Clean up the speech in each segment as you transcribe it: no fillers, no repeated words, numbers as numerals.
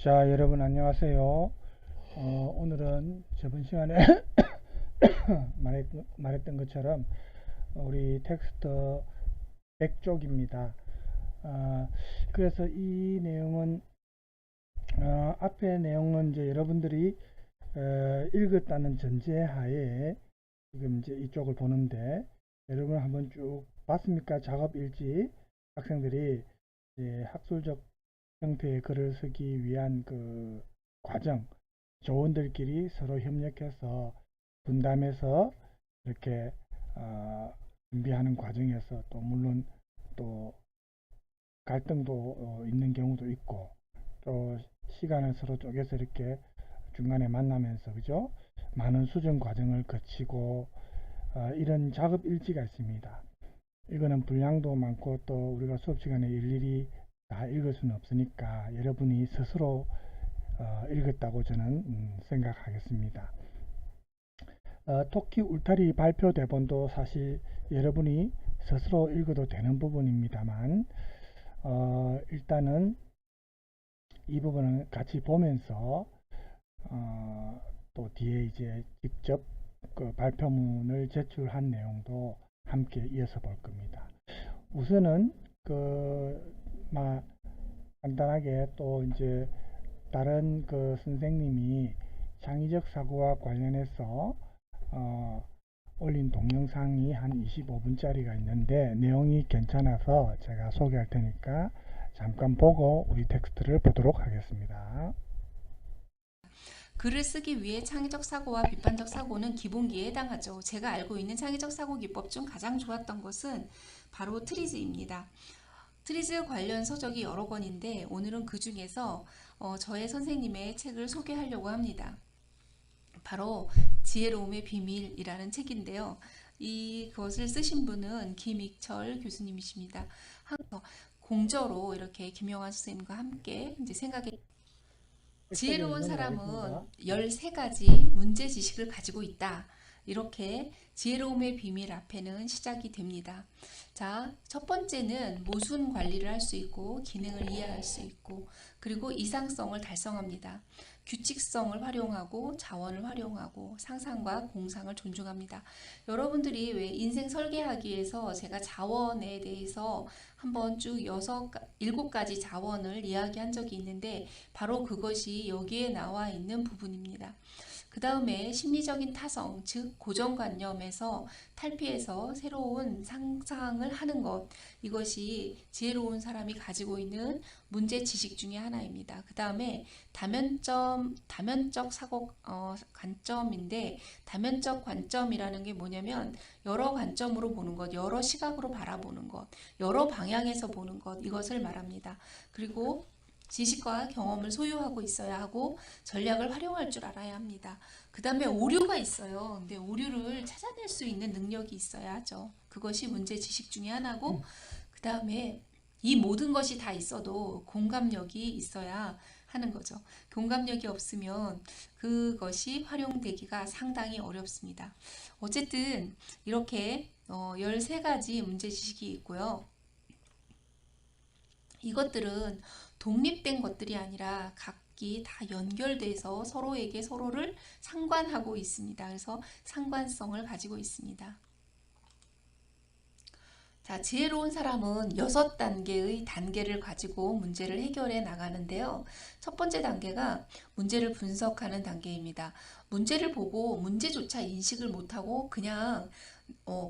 자, 여러분 안녕하세요. 오늘은 저번 시간에 말했던 것처럼 우리 텍스트 100쪽입니다. 그래서 이 내용은 앞에 내용은 이제 여러분들이 읽었다는 전제하에 지금 이제 이쪽을 보는데, 여러분 한번 쭉 봤습니까? 작업 일지. 학생들이 이제 학술적 형태의 글을 쓰기 위한 그 과정, 조원들끼리 서로 협력해서 분담해서 이렇게 준비하는 과정에서 또 물론 또 갈등도 있는 경우도 있고, 또 시간을 서로 쪼개서 이렇게 중간에 만나면서, 그죠? 많은 수정 과정을 거치고 이런 작업 일지가 있습니다. 이거는 분량도 많고 또 우리가 수업 시간에 일일이 다 읽을 수는 없으니까 여러분이 스스로 읽었다고 저는 생각하겠습니다. 토끼 울타리 발표 대본도 사실 여러분이 스스로 읽어도 되는 부분입니다만, 일단은 이 부분을 같이 보면서 또 뒤에 이제 직접 그 발표문을 제출한 내용도 함께 이어서 볼 겁니다. 우선은 간단하게 또 이제 다른 그 선생님이 창의적 사고와 관련해서 올린 동영상이 한 25분짜리가 있는데 내용이 괜찮아서 제가 소개할 테니까 잠깐 보고 우리 텍스트를 보도록 하겠습니다. 글을 쓰기 위해 창의적 사고와 비판적 사고는 기본기에 해당하죠. 제가 알고 있는 창의적 사고 기법 중 가장 좋았던 것은 바로 트리즈입니다. 트리즈 관련 서적이 여러 권인데 오늘은 그 중에서 저의 선생님의 책을 소개하려고 합니다. 바로 지혜로움의 비밀이라는 책인데요. 이것을 쓰신 분은 김익철 교수님이십니다. 공저로 이렇게 김영환 선생님과 함께 이제 지혜로운 사람은 13가지 문제 지식을 가지고 있다. 이렇게 지혜로움의 비밀 앞에는 시작이 됩니다. 자, 첫 번째는 모순 관리를 할 수 있고 기능을 이해할 수 있고, 그리고 이상성을 달성합니다. 규칙성을 활용하고 자원을 활용하고 상상과 공상을 존중합니다. 여러분들이 왜 인생 설계하기에서 제가 자원에 대해서 한번 쭉 7가지 자원을 이야기한 적이 있는데 바로 그것이 여기에 나와 있는 부분입니다. 그 다음에 심리적인 타성, 즉 고정관념에서 탈피해서 새로운 상상을 하는 것, 이것이 지혜로운 사람이 가지고 있는 문제 지식 중에 하나입니다. 그 다음에 다면적 사고 관점인데, 다면적 관점이라는 게 뭐냐면 여러 관점으로 보는 것, 여러 시각으로 바라보는 것, 여러 방향에서 보는 것, 이것을 말합니다. 그리고 지식과 경험을 소유하고 있어야 하고 전략을 활용할 줄 알아야 합니다. 그 다음에 오류가 있어요. 근데 오류를 찾아낼 수 있는 능력이 있어야 하죠. 그것이 문제 지식 중에 하나고, 그 다음에 이 모든 것이 다 있어도 공감력이 있어야 하는 거죠. 공감력이 없으면 그것이 활용되기가 상당히 어렵습니다. 어쨌든 이렇게 13가지 문제 지식이 있고요. 이것들은 독립된 것들이 아니라 각기 다 연결돼서 서로에게 서로를 상관하고 있습니다. 그래서 상관성을 가지고 있습니다. 자, 지혜로운 사람은 6단계의 단계를 가지고 문제를 해결해 나가는데요. 첫 번째 단계가 문제를 분석하는 단계입니다. 문제를 보고 문제조차 인식을 못하고 그냥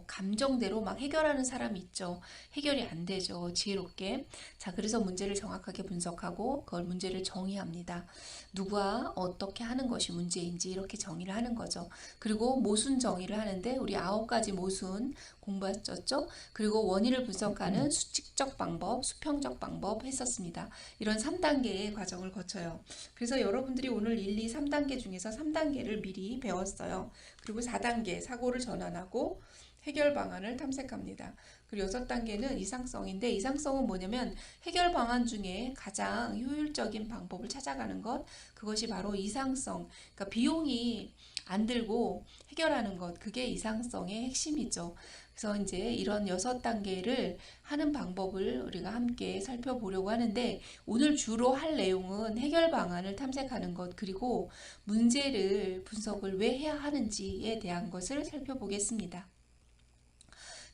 감정대로 막 해결하는 사람이 있죠. 해결이 안 되죠. 지혜롭게. 자, 그래서 문제를 정확하게 분석하고 그걸 문제를 정의합니다. 누가 어떻게 하는 것이 문제인지 이렇게 정의를 하는 거죠. 그리고 모순 정의를 하는데 우리 9가지 모순 공부했었죠. 그리고 원인을 분석하는 수칙적 방법, 수평적 방법 했었습니다. 이런 3단계의 과정을 거쳐요. 그래서 여러분들이 오늘 1, 2, 3단계 중에서 3단계를 미리 배웠어요. 그리고 4단계 사고를 전환하고 해결 방안을 탐색합니다. 그리고 6단계는 이상성인데, 이상성은 뭐냐면 해결 방안 중에 가장 효율적인 방법을 찾아가는 것, 그것이 바로 이상성. 그러니까 비용이 안 들고 해결하는 것, 그게 이상성의 핵심이죠. 그래서 이제 이런 6단계를 하는 방법을 우리가 함께 살펴보려고 하는데 오늘 주로 할 내용은 해결 방안을 탐색하는 것 그리고 문제를 분석을 왜 해야 하는지에 대한 것을 살펴보겠습니다.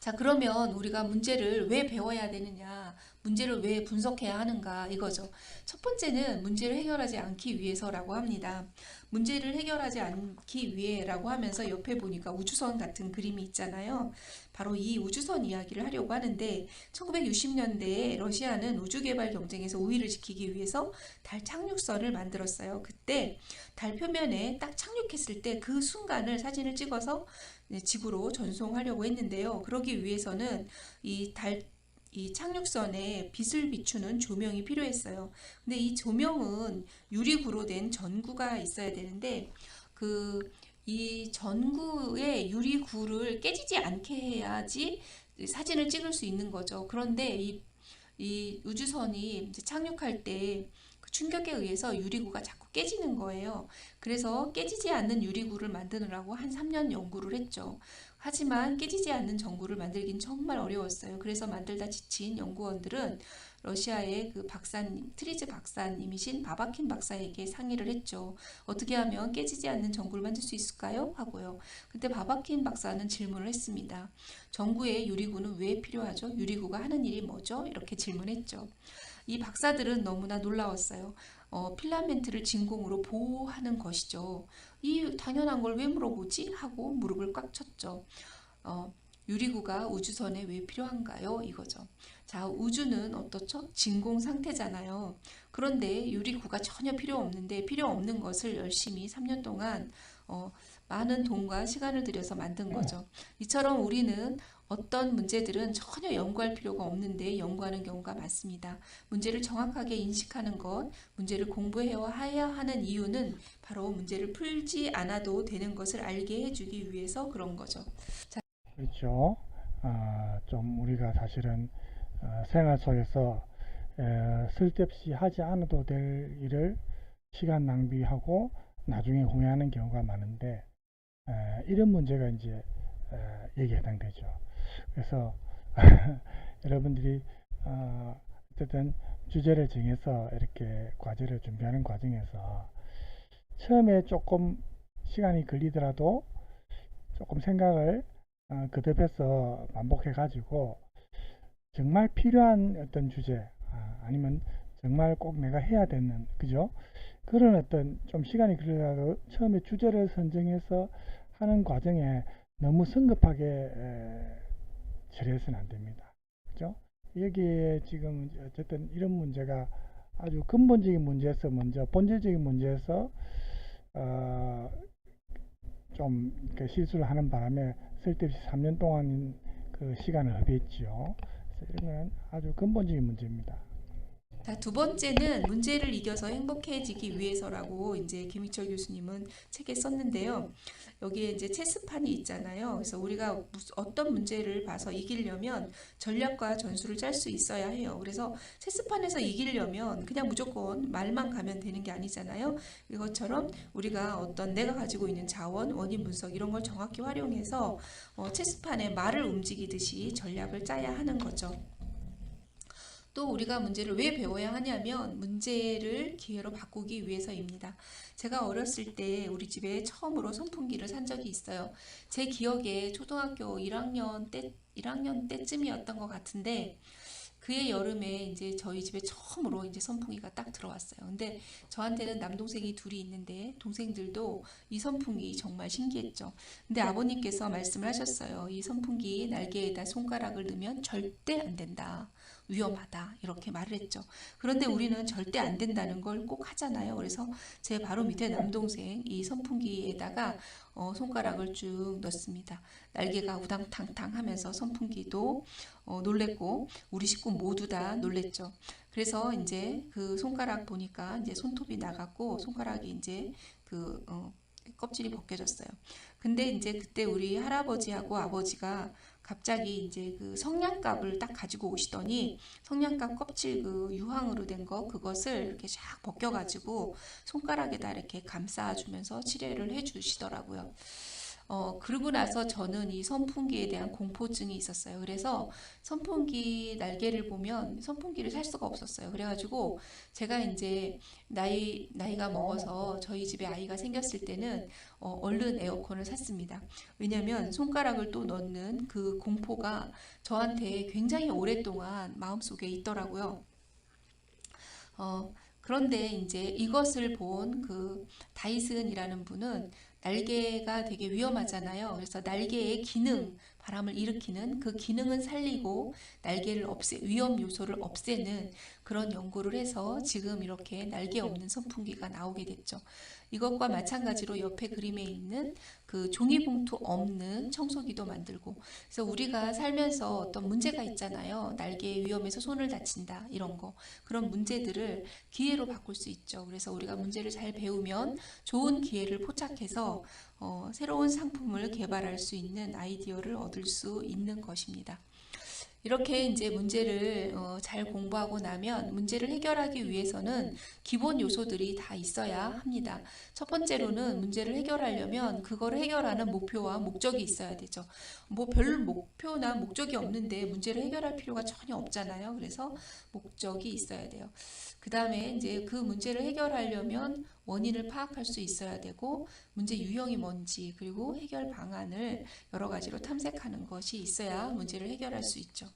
자, 그러면 우리가 문제를 왜 배워야 되느냐, 문제를 왜 분석해야 하는가 이거죠. 첫 번째는 문제를 해결하지 않기 위해서라고 합니다. 문제를 해결하지 않기 위해라고 하면서 옆에 보니까 우주선 같은 그림이 있잖아요. 바로 이 우주선 이야기를 하려고 하는데 1960년대에 러시아는 우주 개발 경쟁에서 우위를 지키기 위해서 달 착륙선을 만들었어요. 그때 달 표면에 딱 착륙했을 때 그 순간을 사진을 찍어서 지구로 전송하려고 했는데요. 그러기 위해서는 이 착륙선에 빛을 비추는 조명이 필요했어요. 근데 이 조명은 유리구로 된 전구가 있어야 되는데 이 전구의 유리구를 깨지지 않게 해야지 사진을 찍을 수 있는 거죠. 그런데 이 우주선이 이제 착륙할 때 그 충격에 의해서 유리구가 자꾸 깨지는 거예요. 그래서 깨지지 않는 유리구를 만드느라고 한 3년 연구를 했죠. 하지만 깨지지 않는 전구를 만들긴 정말 어려웠어요. 그래서 만들다 지친 연구원들은 러시아의 그 박사님, 트리즈 박사님이신 바바킨 박사에게 상의를 했죠. 어떻게 하면 깨지지 않는 전구를 만들 수 있을까요? 하고요. 그때 바바킨 박사는 질문을 했습니다. 전구에 유리구는 왜 필요하죠? 유리구가 하는 일이 뭐죠? 이렇게 질문했죠. 이 박사들은 너무나 놀라웠어요. 필라멘트를 진공으로 보호하는 것이죠. 이 당연한 걸 왜 물어보지? 하고 무릎을 꽉 쳤죠. 어, 유리구가 우주선에 왜 필요한가요? 이거죠. 자, 우주는 어떻죠? 진공 상태잖아요. 그런데 유리구가 전혀 필요 없는데 필요 없는 것을 열심히 3년 동안 많은 돈과 시간을 들여서 만든 거죠. 이처럼 우리는 어떤 문제들은 전혀 연구할 필요가 없는데 연구하는 경우가 많습니다. 문제를 정확하게 인식하는 것, 문제를 공부해야 하는 이유는 바로 문제를 풀지 않아도 되는 것을 알게 해주기 위해서 그런 거죠. 그렇죠. 좀 우리가 사실은 생활 속에서 쓸데없이 하지 않아도 될 일을 시간 낭비하고 나중에 후회하는 경우가 많은데 이런 문제가 이제 여기에 해당되죠. 그래서 여러분들이 어쨌든 주제를 정해서 이렇게 과제를 준비하는 과정에서 처음에 조금 시간이 걸리더라도 조금 생각을 거듭해서 반복해 가지고 정말 필요한 어떤 주제 아니면 정말 꼭 내가 해야 되는 그죠? 그런 어떤 좀 시간이 걸리더라도 처음에 주제를 선정해서 하는 과정에 너무 성급하게 처리해서는 안 됩니다. 그죠? 여기에 지금 어쨌든 이런 문제가 아주 근본적인 문제에서 먼저 본질적인 문제에서 좀 실수를 하는 바람에 쓸데없이 3년 동안 그 시간을 허비했죠. 그래서 이런 건 아주 근본적인 문제입니다. 자, 두 번째는 문제를 이겨서 행복해지기 위해서라고 이제 김희철 교수님은 책에 썼는데요. 여기에 이제 체스판이 있잖아요. 그래서 우리가 어떤 문제를 봐서 이기려면 전략과 전술을 짤 수 있어야 해요. 그래서 체스판에서 이기려면 그냥 무조건 말만 가면 되는 게 아니잖아요. 이것처럼 우리가 어떤 내가 가지고 있는 자원, 원인 분석 이런 걸 정확히 활용해서 체스판에 말을 움직이듯이 전략을 짜야 하는 거죠. 또 우리가 문제를 왜 배워야 하냐면 문제를 기회로 바꾸기 위해서입니다. 제가 어렸을 때 우리 집에 처음으로 선풍기를 산 적이 있어요. 제 기억에 초등학교 1학년 때쯤이었던 것 같은데 그해 여름에 이제 저희 집에 처음으로 이제 선풍기가 딱 들어왔어요. 근데 저한테는 남동생이 둘이 있는데 동생들도 이 선풍기 정말 신기했죠. 근데 아버님께서 말씀을 하셨어요. 이 선풍기 날개에다 손가락을 넣으면 절대 안 된다. 위험하다. 이렇게 말을 했죠. 그런데 우리는 절대 안 된다는 걸 꼭 하잖아요. 그래서 제 바로 밑에 남동생 이 선풍기에다가 손가락을 쭉 넣습니다. 날개가 우당탕탕 하면서 선풍기도 놀랬고 우리 식구 모두 다 놀랬죠. 그래서 이제 그 손가락 보니까 이제 손톱이 나갔고 손가락이 이제 껍질이 벗겨졌어요. 근데 이제 그때 우리 할아버지하고 아버지가 갑자기 이제 그 성냥갑을 딱 가지고 오시더니 성냥갑 껍질 그 유황으로 된 거 그것을 이렇게 샥 벗겨가지고 손가락에다 이렇게 감싸주면서 칠해를 해주시더라고요. 그러고 나서 저는 이 선풍기에 대한 공포증이 있었어요. 그래서 선풍기 날개를 보면 선풍기를 살 수가 없었어요. 그래가지고 제가 이제 나이가 먹어서 저희 집에 아이가 생겼을 때는 얼른 에어컨을 샀습니다. 왜냐면 손가락을 또 넣는 그 공포가 저한테 굉장히 오랫동안 마음속에 있더라고요. 그런데 이제 이것을 본 그 다이슨이라는 분은 날개가 되게 위험하잖아요. 그래서 날개의 기능, 바람을 일으키는 그 기능은 살리고 날개를 위험 요소를 없애는 그런 연구를 해서 지금 이렇게 날개 없는 선풍기가 나오게 됐죠. 이것과 마찬가지로 옆에 그림에 있는 그 종이봉투 없는 청소기도 만들고, 그래서 우리가 살면서 어떤 문제가 있잖아요. 날개 위험해서 손을 다친다, 이런 거. 그런 문제들을 기회로 바꿀 수 있죠. 그래서 우리가 문제를 잘 배우면 좋은 기회를 포착해서 새로운 상품을 개발할 수 있는 아이디어를 얻을 수 있는 것입니다. 이렇게 이제 문제를 잘 공부하고 나면 문제를 해결하기 위해서는 기본 요소들이 다 있어야 합니다. 첫 번째로는 문제를 해결하려면 그거를 해결하는 목표와 목적이 있어야 되죠. 뭐 별 목표나 목적이 없는데 문제를 해결할 필요가 전혀 없잖아요. 그래서 목적이 있어야 돼요. 그 다음에 이제 그 문제를 해결하려면 원인을 파악할 수 있어야 되고, 문제 유형이 뭔지, 그리고 해결 방안을 여러 가지로 탐색하는 것이 있어야 문제를 해결할 수 있죠.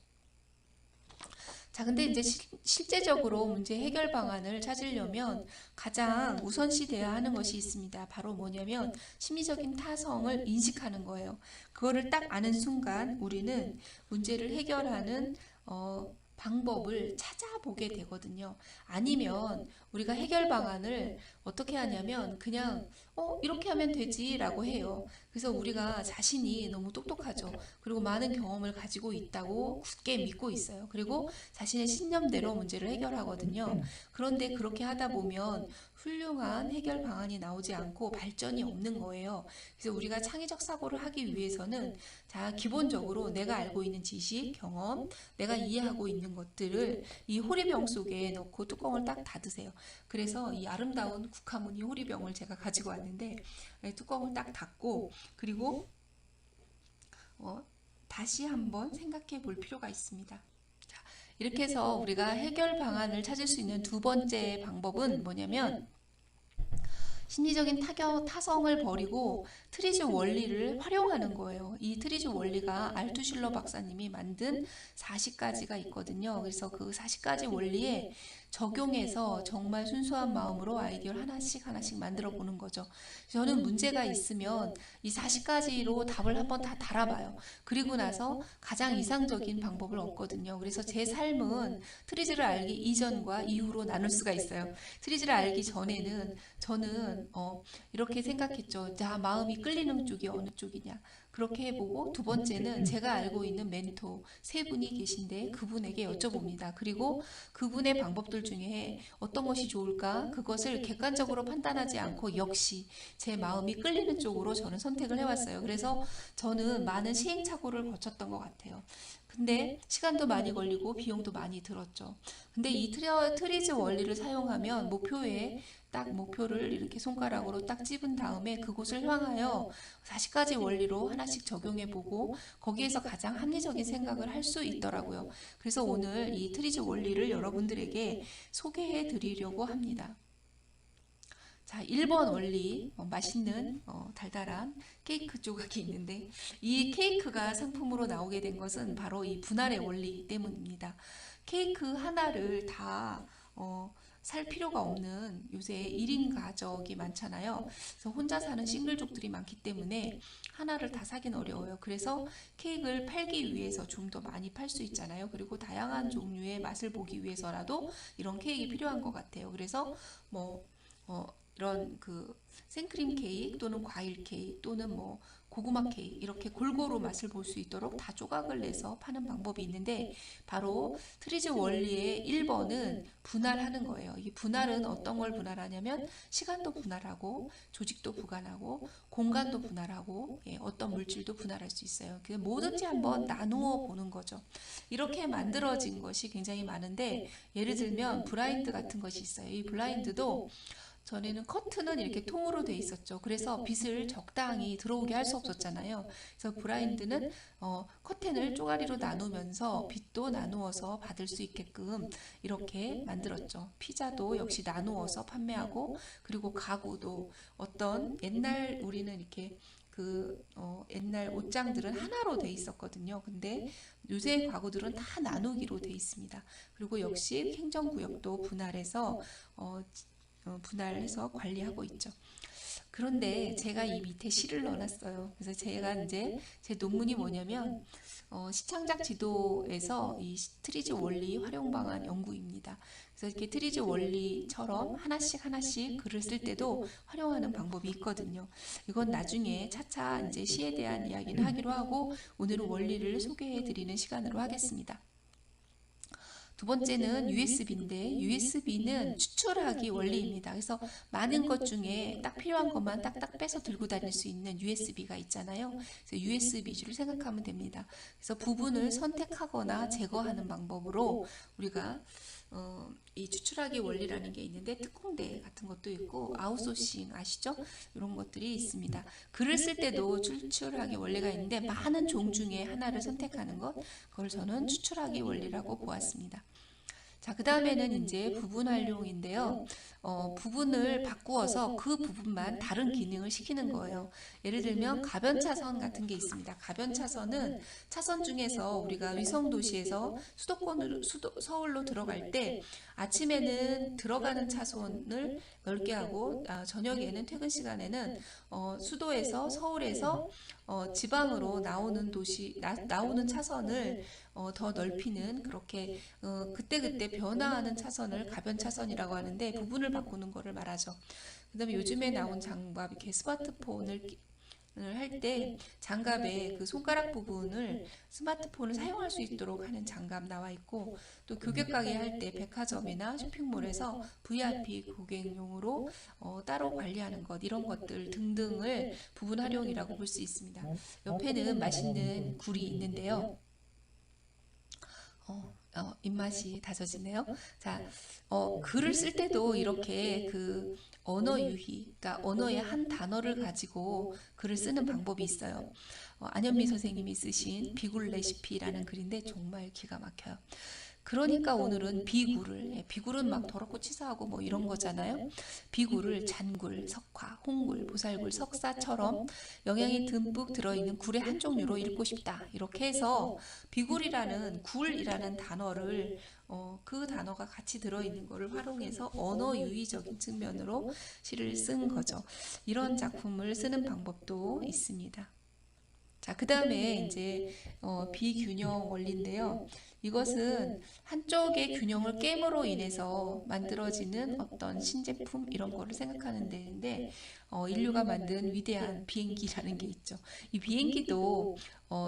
자, 근데 이제 실제적으로 문제 해결 방안을 찾으려면 가장 우선시 돼야 하는 것이 있습니다. 바로 뭐냐면 심리적인 타성을 인식하는 거예요. 그거를 딱 아는 순간 우리는 문제를 해결하는 방법을 찾아보게 되거든요. 아니면 우리가 해결 방안을 어떻게 하냐면 그냥 이렇게 하면 되지라고 해요. 그래서 우리가 자신이 너무 똑똑하죠. 그리고 많은 경험을 가지고 있다고 굳게 믿고 있어요. 그리고 자신의 신념대로 문제를 해결하거든요. 그런데 그렇게 하다 보면 훌륭한 해결 방안이 나오지 않고 발전이 없는 거예요. 그래서 우리가 창의적 사고를 하기 위해서는 자, 기본적으로 내가 알고 있는 지식, 경험, 내가 이해하고 있는 것들을 이 호리병 속에 넣고 뚜껑을 딱 닫으세요. 그래서 이 아름다운 국화무늬 호리병을 제가 가지고 왔는데 뚜껑을 딱 닫고, 그리고 다시 한번 생각해 볼 필요가 있습니다. 자, 이렇게 해서 우리가 해결 방안을 찾을 수 있는 두 번째 방법은 뭐냐면 심리적인 타성을 버리고 트리즈 원리를 활용하는 거예요. 이 트리즈 원리가 알투실러 박사님이 만든 40가지가 있거든요. 그래서 그 40가지 원리에 적용해서 정말 순수한 마음으로 아이디어를 하나씩 만들어 보는 거죠. 저는 문제가 있으면 이 40가지로 답을 한번 다 달아봐요. 그리고 나서 가장 이상적인 방법을 얻거든요. 그래서 제 삶은 트리즈를 알기 이전과 이후로 나눌 수가 있어요. 트리즈를 알기 전에는 저는 이렇게 생각했죠. 자, 마음이 끌리는 쪽이 어느 쪽이냐. 그렇게 해보고, 두 번째는 제가 알고 있는 멘토 세 분이 계신데 그분에게 여쭤봅니다. 그리고 그분의 방법들 중에 어떤 것이 좋을까? 그것을 객관적으로 판단하지 않고 역시 제 마음이 끌리는 쪽으로 저는 선택을 해왔어요. 그래서 저는 많은 시행착오를 거쳤던 것 같아요. 근데 시간도 많이 걸리고 비용도 많이 들었죠. 근데 이 트리즈 원리를 사용하면 목표를 이렇게 손가락으로 딱 집은 다음에 그곳을 향하여 40가지 원리로 하나씩 적용해보고 거기에서 가장 합리적인 생각을 할 수 있더라고요. 그래서 오늘 이 트리즈 원리를 여러분들에게 소개해 드리려고 합니다. 자, 1번 원리, 맛있는 달달한 케이크 조각이 있는데, 이 케이크가 상품으로 나오게 된 것은 바로 이 분할의 원리 때문입니다. 케이크 하나를 다 살 필요가 없는 요새 1인 가족이 많잖아요. 그래서 혼자 사는 싱글족들이 많기 때문에 하나를 다 사긴 어려워요. 그래서 케이크를 팔기 위해서 좀 더 많이 팔 수 있잖아요. 그리고 다양한 종류의 맛을 보기 위해서라도 이런 케이크가 필요한 것 같아요. 그래서 이런 그 생크림 케이크 또는 과일 케이크 또는 고구마 케이크, 이렇게 골고루 맛을 볼 수 있도록 다 조각을 내서 파는 방법이 있는데, 바로 트리즈 원리의 1번은 분할하는 거예요. 이 분할은 어떤 걸 분할하냐면 시간도 분할하고 조직도 분할하고 공간도 분할하고 어떤 물질도 분할할 수 있어요. 뭐든지 한번 나누어 보는 거죠. 이렇게 만들어진 것이 굉장히 많은데, 예를 들면 블라인드 같은 것이 있어요. 이 블라인드도 전에는 커튼은 이렇게 통으로 돼 있었죠. 그래서 빛을 적당히 들어오게 할 수 없었잖아요. 그래서 블라인드는 커튼을 쪼가리로 나누면서 빛도 나누어서 받을 수 있게끔 이렇게 만들었죠. 피자도 역시 나누어서 판매하고, 그리고 가구도 어떤 옛날 우리는 이렇게 옛날 옷장들은 하나로 돼 있었거든요. 근데 요새 가구들은 다 나누기로 돼 있습니다. 그리고 역시 행정구역도 분할해서 관리하고 있죠. 그런데 제가 이 밑에 시를 넣어놨어요. 그래서 제가 이제 제 논문이 뭐냐면 시창작 지도에서 이 트리즈 원리 활용 방안 연구입니다. 그래서 이렇게 트리즈 원리처럼 하나씩 하나씩 글을 쓸 때도 활용하는 방법이 있거든요. 이건 나중에 차차 이제 시에 대한 이야기는 하기로 하고, 오늘은 원리를 소개해 드리는 시간으로 하겠습니다. 두 번째는 USB인데, USB는 추출하기 원리입니다. 그래서 많은 것 중에 딱 필요한 것만 딱딱 빼서 들고 다닐 수 있는 USB가 있잖아요. 그래서 USB 위주로 생각하면 됩니다. 그래서 부분을 선택하거나 제거하는 방법으로 우리가 이 추출하기 원리라는 게 있는데, 특공대 같은 것도 있고 아웃소싱 아시죠? 이런 것들이 있습니다. 글을 쓸 때도 추출하기 원리가 있는데, 많은 종 중에 하나를 선택하는 것, 그걸 저는 추출하기 원리라고 보았습니다. 자, 그 다음에는 이제 부분 활용인데요. 부분을 바꾸어서 그 부분만 다른 기능을 시키는 거예요. 예를 들면 가변차선 같은 게 있습니다. 가변차선은 차선 중에서 우리가 위성도시에서 서울로 들어갈 때 아침에는 들어가는 차선을 넓게 하고, 저녁에는 퇴근 시간에는 수도에서 서울에서 지방으로 나오는 차선을 더 넓히는, 그렇게 그때그때 변화하는 차선을 가변차선이라고 하는데, 부분을 바꾸는 거를 말하죠. 그 다음에 요즘에 나온 장갑, 이렇게 스마트폰을 할 때 장갑의 그 손가락 부분을 스마트폰을 사용할 수 있도록 하는 장갑 나와 있고, 또 고객 가게 할 때 백화점이나 쇼핑몰에서 VIP 고객용으로 따로 관리하는 것, 이런 것들 등등을 부분 활용이라고 볼 수 있습니다. 옆에는 맛있는 굴이 있는데요. 입맛이 다져지네요. 자, 글을 쓸 때도 이렇게 그 언어 유희, 그러니까 언어의 한 단어를 가지고 글을 쓰는 방법이 있어요. 안현미 선생님이 쓰신 비굴 레시피라는 글인데 정말 기가 막혀요. 그러니까 오늘은 비굴은 막 더럽고 치사하고 뭐 이런 거잖아요. 비굴을 잔굴, 석화, 홍굴, 보살굴, 석사처럼 영양이 듬뿍 들어있는 굴의 한 종류로 읽고 싶다. 이렇게 해서 비굴이라는 굴이라는 단어를 그 단어가 같이 들어있는 것을 활용해서 언어 유희적인 측면으로 시를 쓴 거죠. 이런 작품을 쓰는 방법도 있습니다. 자, 그 다음에 이제 비균형 원리인데요. 이것은 한쪽의 균형을 깨므로 인해서 만들어지는 어떤 신제품, 이런 거를 생각하는 데인데, 인류가 만든 위대한 비행기라는 게 있죠. 이 비행기도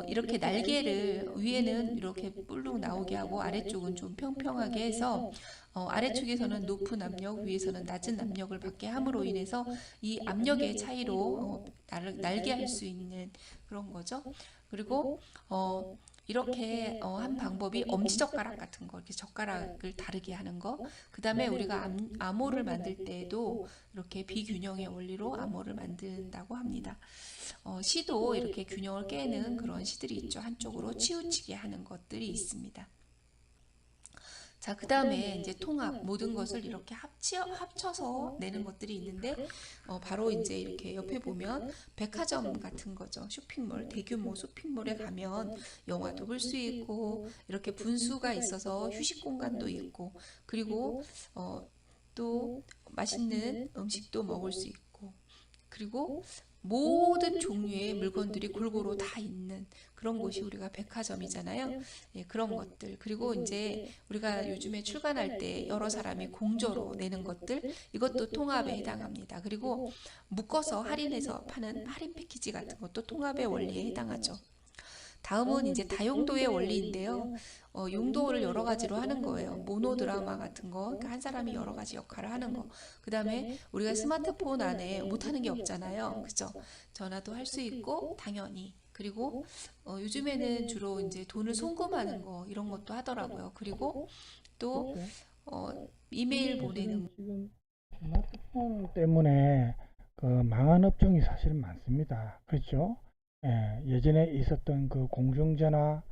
이렇게 날개를 위에는 이렇게 볼록 나오게 하고 아래쪽은 좀 평평하게 해서 아래쪽에서는 높은 압력, 위에서는 낮은 압력을 받게 함으로 인해서 이 압력의 차이로 날게 할 수 있는 그런 거죠. 그리고 이렇게 한 방법이 엄지젓가락 같은 거, 이렇게 젓가락을 다르게 하는 거. 그 다음에 우리가 암호를 만들 때에도 이렇게 비균형의 원리로 암호를 만든다고 합니다. 시도 이렇게 균형을 깨는 그런 시들이 있죠. 한쪽으로 치우치게 하는 것들이 있습니다. 자, 그 다음에 이제 통합, 모든 것을 이렇게 합쳐서 내는 것들이 있는데, 바로 이제 이렇게 옆에 보면 백화점 같은 거죠. 쇼핑몰, 대규모 쇼핑몰에 가면 영화도 볼 수 있고, 이렇게 분수가 있어서 휴식 공간도 있고, 그리고 또 맛있는 음식도 먹을 수 있고, 그리고 모든 종류의 물건들이 골고루 다 있는 그런 곳이 우리가 백화점이잖아요. 예, 그런 것들. 그리고 이제 우리가 요즘에 출간할 때 여러 사람이 공저로 내는 것들, 이것도 통합에 해당합니다. 그리고 묶어서 할인해서 파는 할인 패키지 같은 것도 통합의 원리에 해당하죠. 다음은 이제 다용도의 원리인데요. 용도를 여러 가지로 하는 거예요. 모노드라마 같은 거, 그러니까 한 사람이 여러 가지 역할을 하는 거. 그 다음에 우리가 스마트폰 안에 못하는 게 없잖아요. 그죠? 전화도 할 수 있고, 당연히. 그리고 요즘에는 주로 이제 돈을 송금하는 거, 이런 것도 하더라고요. 그리고 또 이메일 보내는 지금 스마트폰 때문에 그 망한 업종이 사실은 많습니다. 그렇죠? 예전에 있었던 그 공중전화,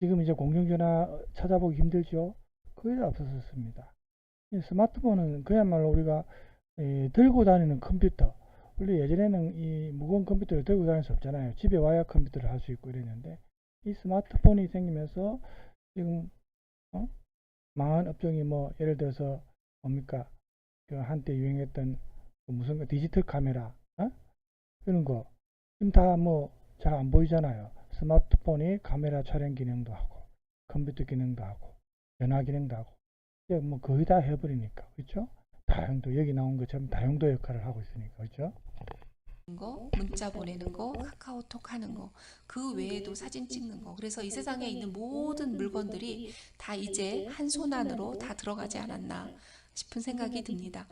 지금 이제 공중전화 찾아보기 힘들죠? 거의 다 없어졌습니다. 이 스마트폰은 그야말로 우리가 들고 다니는 컴퓨터. 원래 예전에는 이 무거운 컴퓨터를 들고 다닐 수 없잖아요. 집에 와야 컴퓨터를 할 수 있고 이랬는데, 이 스마트폰이 생기면서 지금 망한 업종이 뭐 예를 들어서 뭡니까? 그 한때 유행했던 그 무슨 디지털 카메라, 이런 거 지금 다 뭐 잘 안 보이잖아요. 스마트폰이 카메라 촬영 기능도 하고 컴퓨터 기능도 하고 전화 기능도 하고 이제 뭐 거의 다 해버리니까, 그렇죠? 다용도, 여기 나온 것처럼 다용도 역할을 하고 있으니까, 그렇죠? 거, 문자 보내는 거, 카카오톡 하는 거, 그 외에도 사진 찍는 거. 그래서 이 세상에 있는 모든 물건들이 다 이제 한 손 안으로 다 들어가지 않았나 싶은 생각이 듭니다.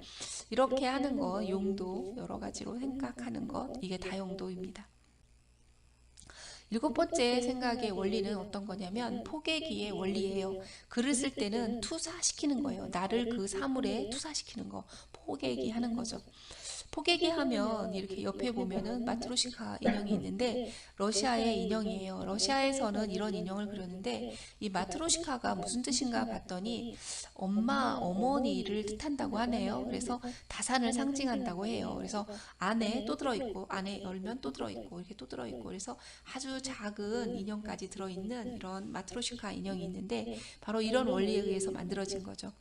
이렇게 하는 거, 용도 여러 가지로 생각하는 것, 이게 다용도입니다. 일곱 번째 생각의 원리는 어떤 거냐면 포개기의 원리예요. 글을 쓸 때는 투사시키는 거예요. 나를 그 사물에 투사시키는 거, 포개기 하는 거죠. 포개기 하면 이렇게 옆에 보면은 마트로시카 인형이 있는데 러시아의 인형이에요. 러시아에서는 이런 인형을 그렸는데 이 마트로시카가 무슨 뜻인가 봤더니 엄마, 어머니를 뜻한다고 하네요. 그래서 다산을 상징한다고 해요. 그래서 안에 또 들어있고 안에 열면 또 들어있고 이렇게 또 들어있고 그래서 아주 작은 인형까지 들어있는 이런 마트로시카 인형이 있는데 바로 이런 원리에 의해서 만들어진 거죠.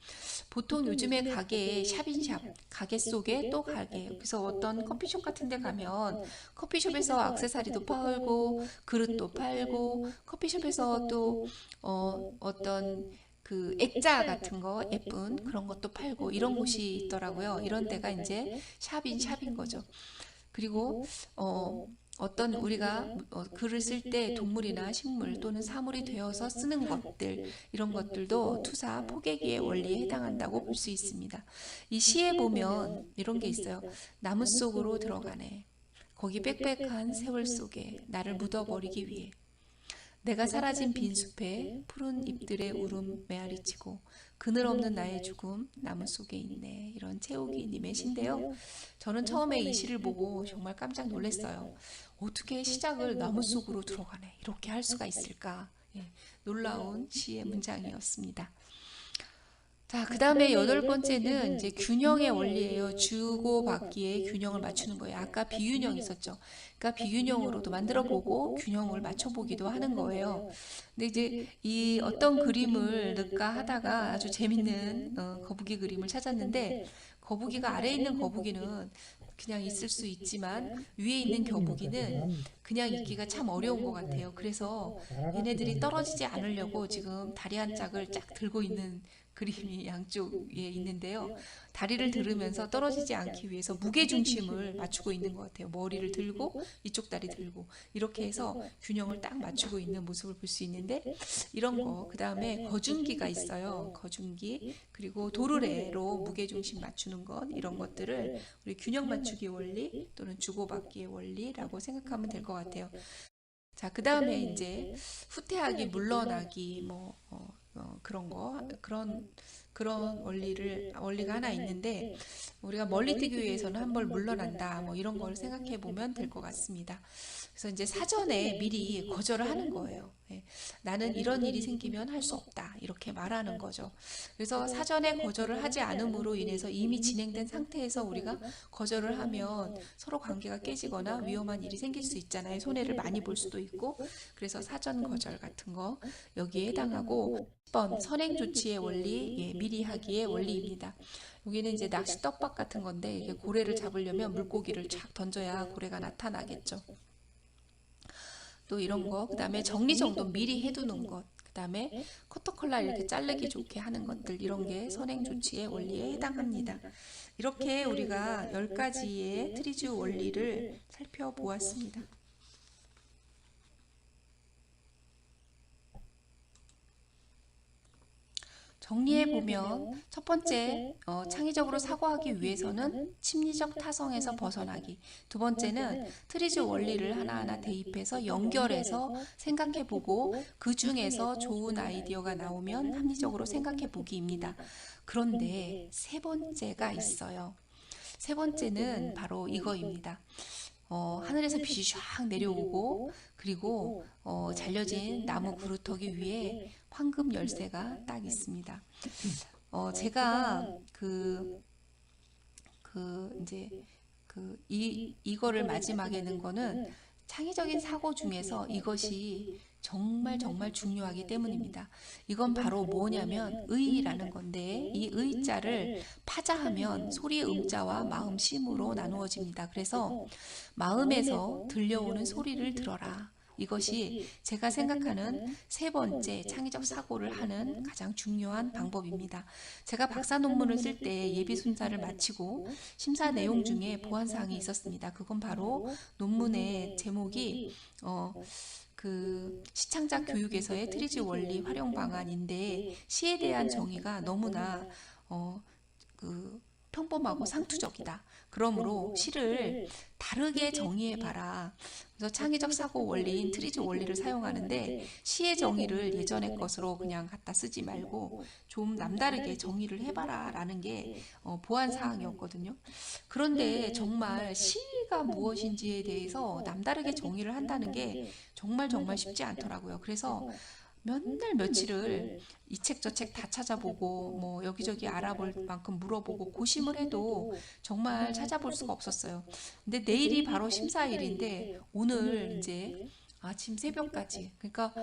보통 요즘에 가게에 샵인샵, 가게 속에 또 가게. 그래서 어떤 커피숍 같은 데 가면 커피숍에서 액세서리도 팔고 그릇도 팔고 커피숍에서 또 어떤 그 액자 같은 거 예쁜 그런 것도 팔고 이런 곳이 있더라고요. 이런 데가 이제 샵인 샵인 거죠. 그리고 어떤 우리가 글을 쓸 때 동물이나 식물 또는 사물이 되어서 쓰는 것들 이런 것들도 투사 포개기의 원리에 해당한다고 볼 수 있습니다. 이 시에 보면 이런 게 있어요. 나무 속으로 들어가네. 거기 빽빽한 세월 속에 나를 묻어버리기 위해 내가 사라진 빈 숲에 푸른 잎들의 울음 메아리치고 그늘 없는 나의 죽음 나무 속에 있네. 이런 채우기님의 시인데요. 저는 처음에 이 시를 보고 정말 깜짝 놀랐어요. 어떻게 시작을 나무 속으로 들어가네. 이렇게 할 수가 있을까. 예, 놀라운 시의 문장이었습니다. 자, 그 다음에 여덟 번째는 이제 균형의 원리예요. 주고받기의 균형을 맞추는 거예요. 아까 비균형 있었죠. 그러니까 비균형으로도 만들어 보고 균형을 맞춰 보기도 하는 거예요. 근데 이제 이 어떤 그림을 넣을까 하다가 아주 재밌는 거북이 그림을 찾았는데 거북이가 아래에 있는 거북이는 그냥 있을 수 있지만 위에 있는 거북이는 그냥 있기가 참 어려운 것 같아요. 그래서 얘네들이 떨어지지 않으려고 지금 다리 한 짝을 쫙 들고 있는 그림이 양쪽에 있는데요. 다리를 들으면서 떨어지지 않기 위해서 무게중심을 맞추고 있는 것 같아요. 머리를 들고 이쪽 다리 들고 이렇게 해서 균형을 딱 맞추고 있는 모습을 볼 수 있는데 이런 거, 그 다음에 거중기가 있어요. 거중기, 그리고 도르래로 무게중심 맞추는 것, 이런 것들을 우리 균형 맞추기 원리 또는 주고받기의 원리라고 생각하면 될 것 같아요. 자, 그 다음에 이제 후퇴하기, 물러나기, 뭐 그런 거, 그런 원리가 하나 있는데 우리가 멀리 뛰기 위해서는 한 번 물러난다, 뭐 이런 걸 생각해 보면 될 것 같습니다. 그래서 이제 사전에 미리 거절을 하는 거예요. 예, 나는 이런 일이 생기면 할 수 없다, 이렇게 말하는 거죠. 그래서 사전에 거절을 하지 않음으로 인해서 이미 진행된 상태에서 우리가 거절을 하면 서로 관계가 깨지거나 위험한 일이 생길 수 있잖아요. 손해를 많이 볼 수도 있고. 그래서 사전 거절 같은 거 여기에 해당하고 10번 선행 조치의 원리, 예, 미리 하기의 원리입니다. 여기는 이제 낚시 떡밥 같은 건데 이게 고래를 잡으려면 물고기를 쫙 던져야 고래가 나타나겠죠. 또 이런 거, 그 다음에 정리정돈 미리 해두는 것, 그 다음에 커터컬러 이렇게 자르기 좋게 하는 것들, 이런 게 선행 조치의 원리에 해당합니다. 이렇게 우리가 10가지의 트리즈 원리를 살펴보았습니다. 정리해보면 첫 번째, 창의적으로 사고하기 위해서는 심리적 타성에서 벗어나기. 두 번째는 트리즈 원리를 하나하나 대입해서 연결해서 생각해보고 그 중에서 좋은 아이디어가 나오면 합리적으로 생각해보기입니다. 그런데 세 번째가 있어요. 세 번째는 바로 이거입니다. 하늘에서 빛이 쫙 내려오고 그리고 잘려진 나무 그루터기 위에 황금 열쇠가 딱 있습니다. 제가 이제 이거를 마지막에 넣은 거는 창의적인 사고 중에서 이것이 정말 정말 중요하기 때문입니다. 이건 바로 뭐냐면 의라는 건데 이 의자를 파자하면 소리의 음자와 마음 심으로 나누어집니다. 그래서 마음에서 들려오는 소리를 들어라. 이것이 제가 생각하는 세 번째 창의적 사고를 하는 가장 중요한 방법입니다. 제가 박사 논문을 쓸 때 예비 순사를 마치고 심사 내용 중에 보완사항이 있었습니다. 그건 바로 논문의 제목이 시창자 교육에서의 트리지 원리 활용 방안인데 시에 대한 정의가 너무나 평범하고 상투적이다. 그러므로 시를 다르게 정의해봐라. 그래서 창의적 사고 원리인 트리지 원리를 사용하는데 시의 정의를 예전의 것으로 그냥 갖다 쓰지 말고 좀 남다르게 정의를 해봐라 라는 게 보완 사항이었거든요. 그런데 정말 시가 무엇인지에 대해서 남다르게 정의를 한다는 게 정말 정말 쉽지 않더라고요. 그래서 몇 날 며칠을 이 책 저 책 다 찾아보고 뭐 여기저기 알아볼 만큼 물어보고 고심을 해도 정말 찾아볼 수가 없었어요. 근데 내일이 바로 심사일인데 오늘 이제 아침 새벽까지 그러니까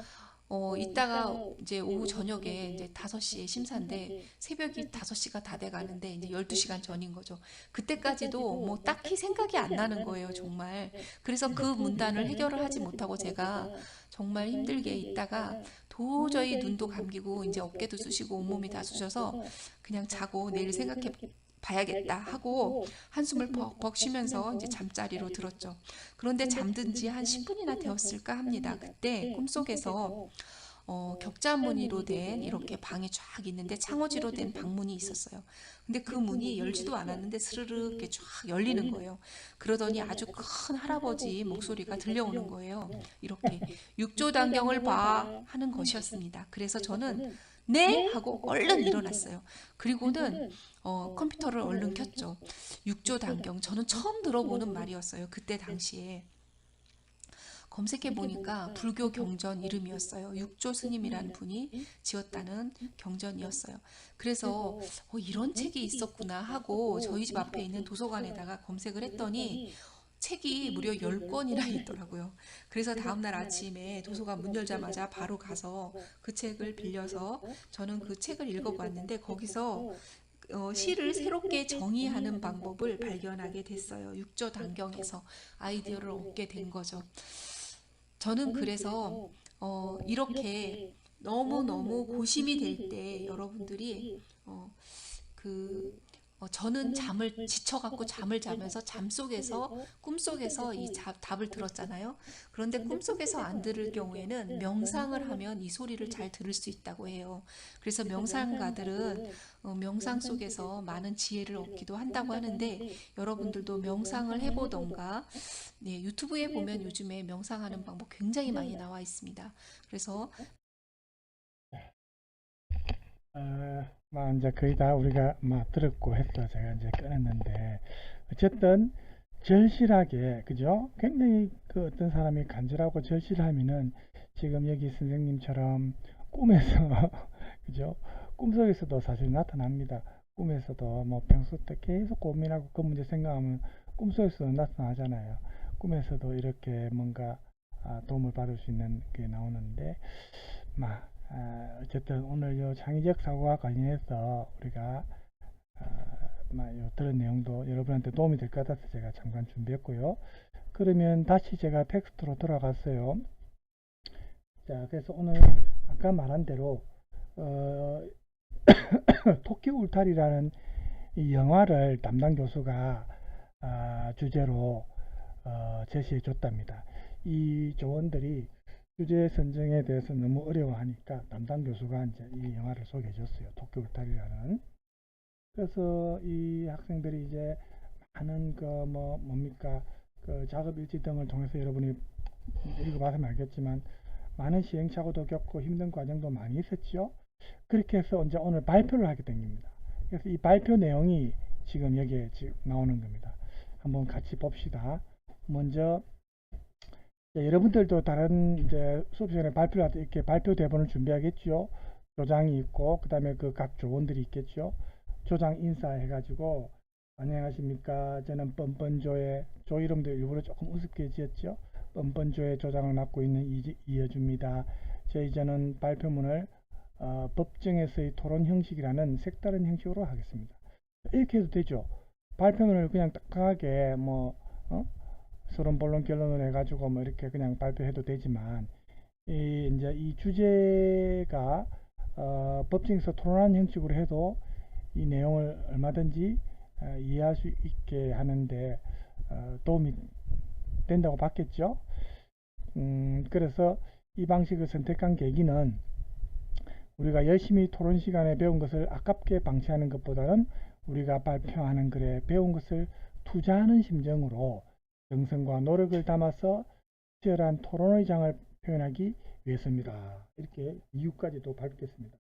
이따가 이제 오후 저녁에 이제 5시에 심사인데 새벽이 5시가 다 돼 가는데 이제 12시간 전인 거죠. 그때까지도 뭐 딱히 생각이 안 나는 거예요, 정말. 그래서 그 문단을 해결을 하지 못하고 제가 정말 힘들게 있다가 도저히 눈도 감기고 이제 어깨도 쑤시고 온몸이 다 쑤셔서 그냥 자고 내일 생각해 봐야겠다 하고 한숨을 벅벅 쉬면서 이제 잠자리로 들었죠. 그런데 잠든 지 한 10분이나 되었을까 합니다. 그때 꿈속에서 격자무늬로 된 이렇게 방이 쫙 있는데 창호지로 된 방문이 있었어요. 근데 그 문이 열지도 않았는데 스르르 이렇게 쫙 열리는 거예요. 그러더니 아주 큰 할아버지 목소리가 들려오는 거예요. 이렇게 육조단경을 봐 하는 것이었습니다. 그래서 저는 네? 하고 얼른 일어났어요. 그리고는 컴퓨터를 얼른 켰죠. 육조단경 저는 처음 들어보는 말이었어요. 그때 당시에. 검색해 보니까 불교 경전 이름이었어요. 육조 스님이라는 분이 지었다는 경전이었어요. 그래서 이런 책이 있었구나 하고 저희 집 앞에 있는 도서관에다가 검색을 했더니 책이 무려 10권이나 있더라고요. 그래서 다음날 아침에 도서관 문 열자마자 바로 가서 그 책을 빌려서 저는 그 책을 읽어봤는데 거기서 시를 새롭게 정의하는 방법을 발견하게 됐어요. 육조단경에서 아이디어를 얻게 된 거죠. 저는 그래서 이렇게 너무너무 고심이 될 때 여러분들이 저는 잠을 지쳐갖고 잠을 자면서 잠속에서 꿈속에서 이 답을 들었잖아요. 그런데 꿈속에서 안 들을 경우에는 명상을 하면 이 소리를 잘 들을 수 있다고 해요. 그래서 명상가들은 명상 속에서 많은 지혜를 얻기도 한다고 하는데 여러분들도 명상을 해보던가 네, 유튜브에 보면 요즘에 명상하는 방법 굉장히 많이 나와 있습니다. 그래서 이제 거의 다 우리가 들었고 해서 제가 이제 꺼냈는데 어쨌든 절실하게 그죠? 굉장히 어떤 사람이 간절하고 절실하면은 지금 여기 선생님처럼 꿈에서 그죠? 꿈속에서도 사실 나타납니다. 꿈에서도 뭐 평소 때 계속 고민하고 그 문제 생각하면 꿈속에서도 나타나잖아요. 꿈에서도 이렇게 뭔가 도움을 받을 수 있는 게 나오는데 어쨌든 오늘 요 창의적 사고와 관련해서 우리가 요 들은 내용도 여러분한테 도움이 될 것 같아서 제가 잠깐 준비했고요. 그러면 다시 제가 텍스트로 돌아갔어요. 자, 그래서 오늘 아까 말한 대로 토끼 울타리라는 이 영화를 담당 교수가 주제로 제시해 줬답니다. 이 조원들이 주제 선정에 대해서 너무 어려워하니까 담당 교수가 이제 이 영화를 소개해 줬어요. 토끼 울타리라는. 그래서 이 학생들이 이제 많은 뭡니까 그 작업 일지 등을 통해서 여러분이 읽어봐서 알겠지만 많은 시행착오도 겪고 힘든 과정도 많이 있었죠. 그렇게 해서 이제 오늘 발표를 하게 됩니다. 그래서 이 발표 내용이 지금 여기에 지금 나오는 겁니다. 한번 같이 봅시다. 먼저 여러분들도 다른 이제 수업 시간에 발표를 할 때 이렇게 발표 대본을 준비하겠죠. 조장이 있고 그 다음에 그 각 조원들이 있겠죠. 조장 인사해가지고 안녕하십니까, 저는 뻔뻔조의, 조 이름도 일부러 조금 우습게 지었죠. 뻔뻔조의 조장을 맡고 있는 이여주입니다. 저는 발표문을 법정에서의 토론 형식이라는 색다른 형식으로 하겠습니다. 이렇게 해도 되죠. 발표문을 그냥 딱딱하게 뭐 서론 본론 결론을 해가지고 뭐 이렇게 그냥 발표해도 되지만, 이제 이 주제가 법정에서 토론하는 형식으로 해도 이 내용을 얼마든지 이해할 수 있게 하는데 도움이 된다고 봤겠죠. 그래서 이 방식을 선택한 계기는 우리가 열심히 토론 시간에 배운 것을 아깝게 방치하는 것보다는 우리가 발표하는 글에 배운 것을 투자하는 심정으로 정성과 노력을 담아서 치열한 토론의 장을 표현하기 위해서입니다. 이렇게 이유까지도 밝혔습니다.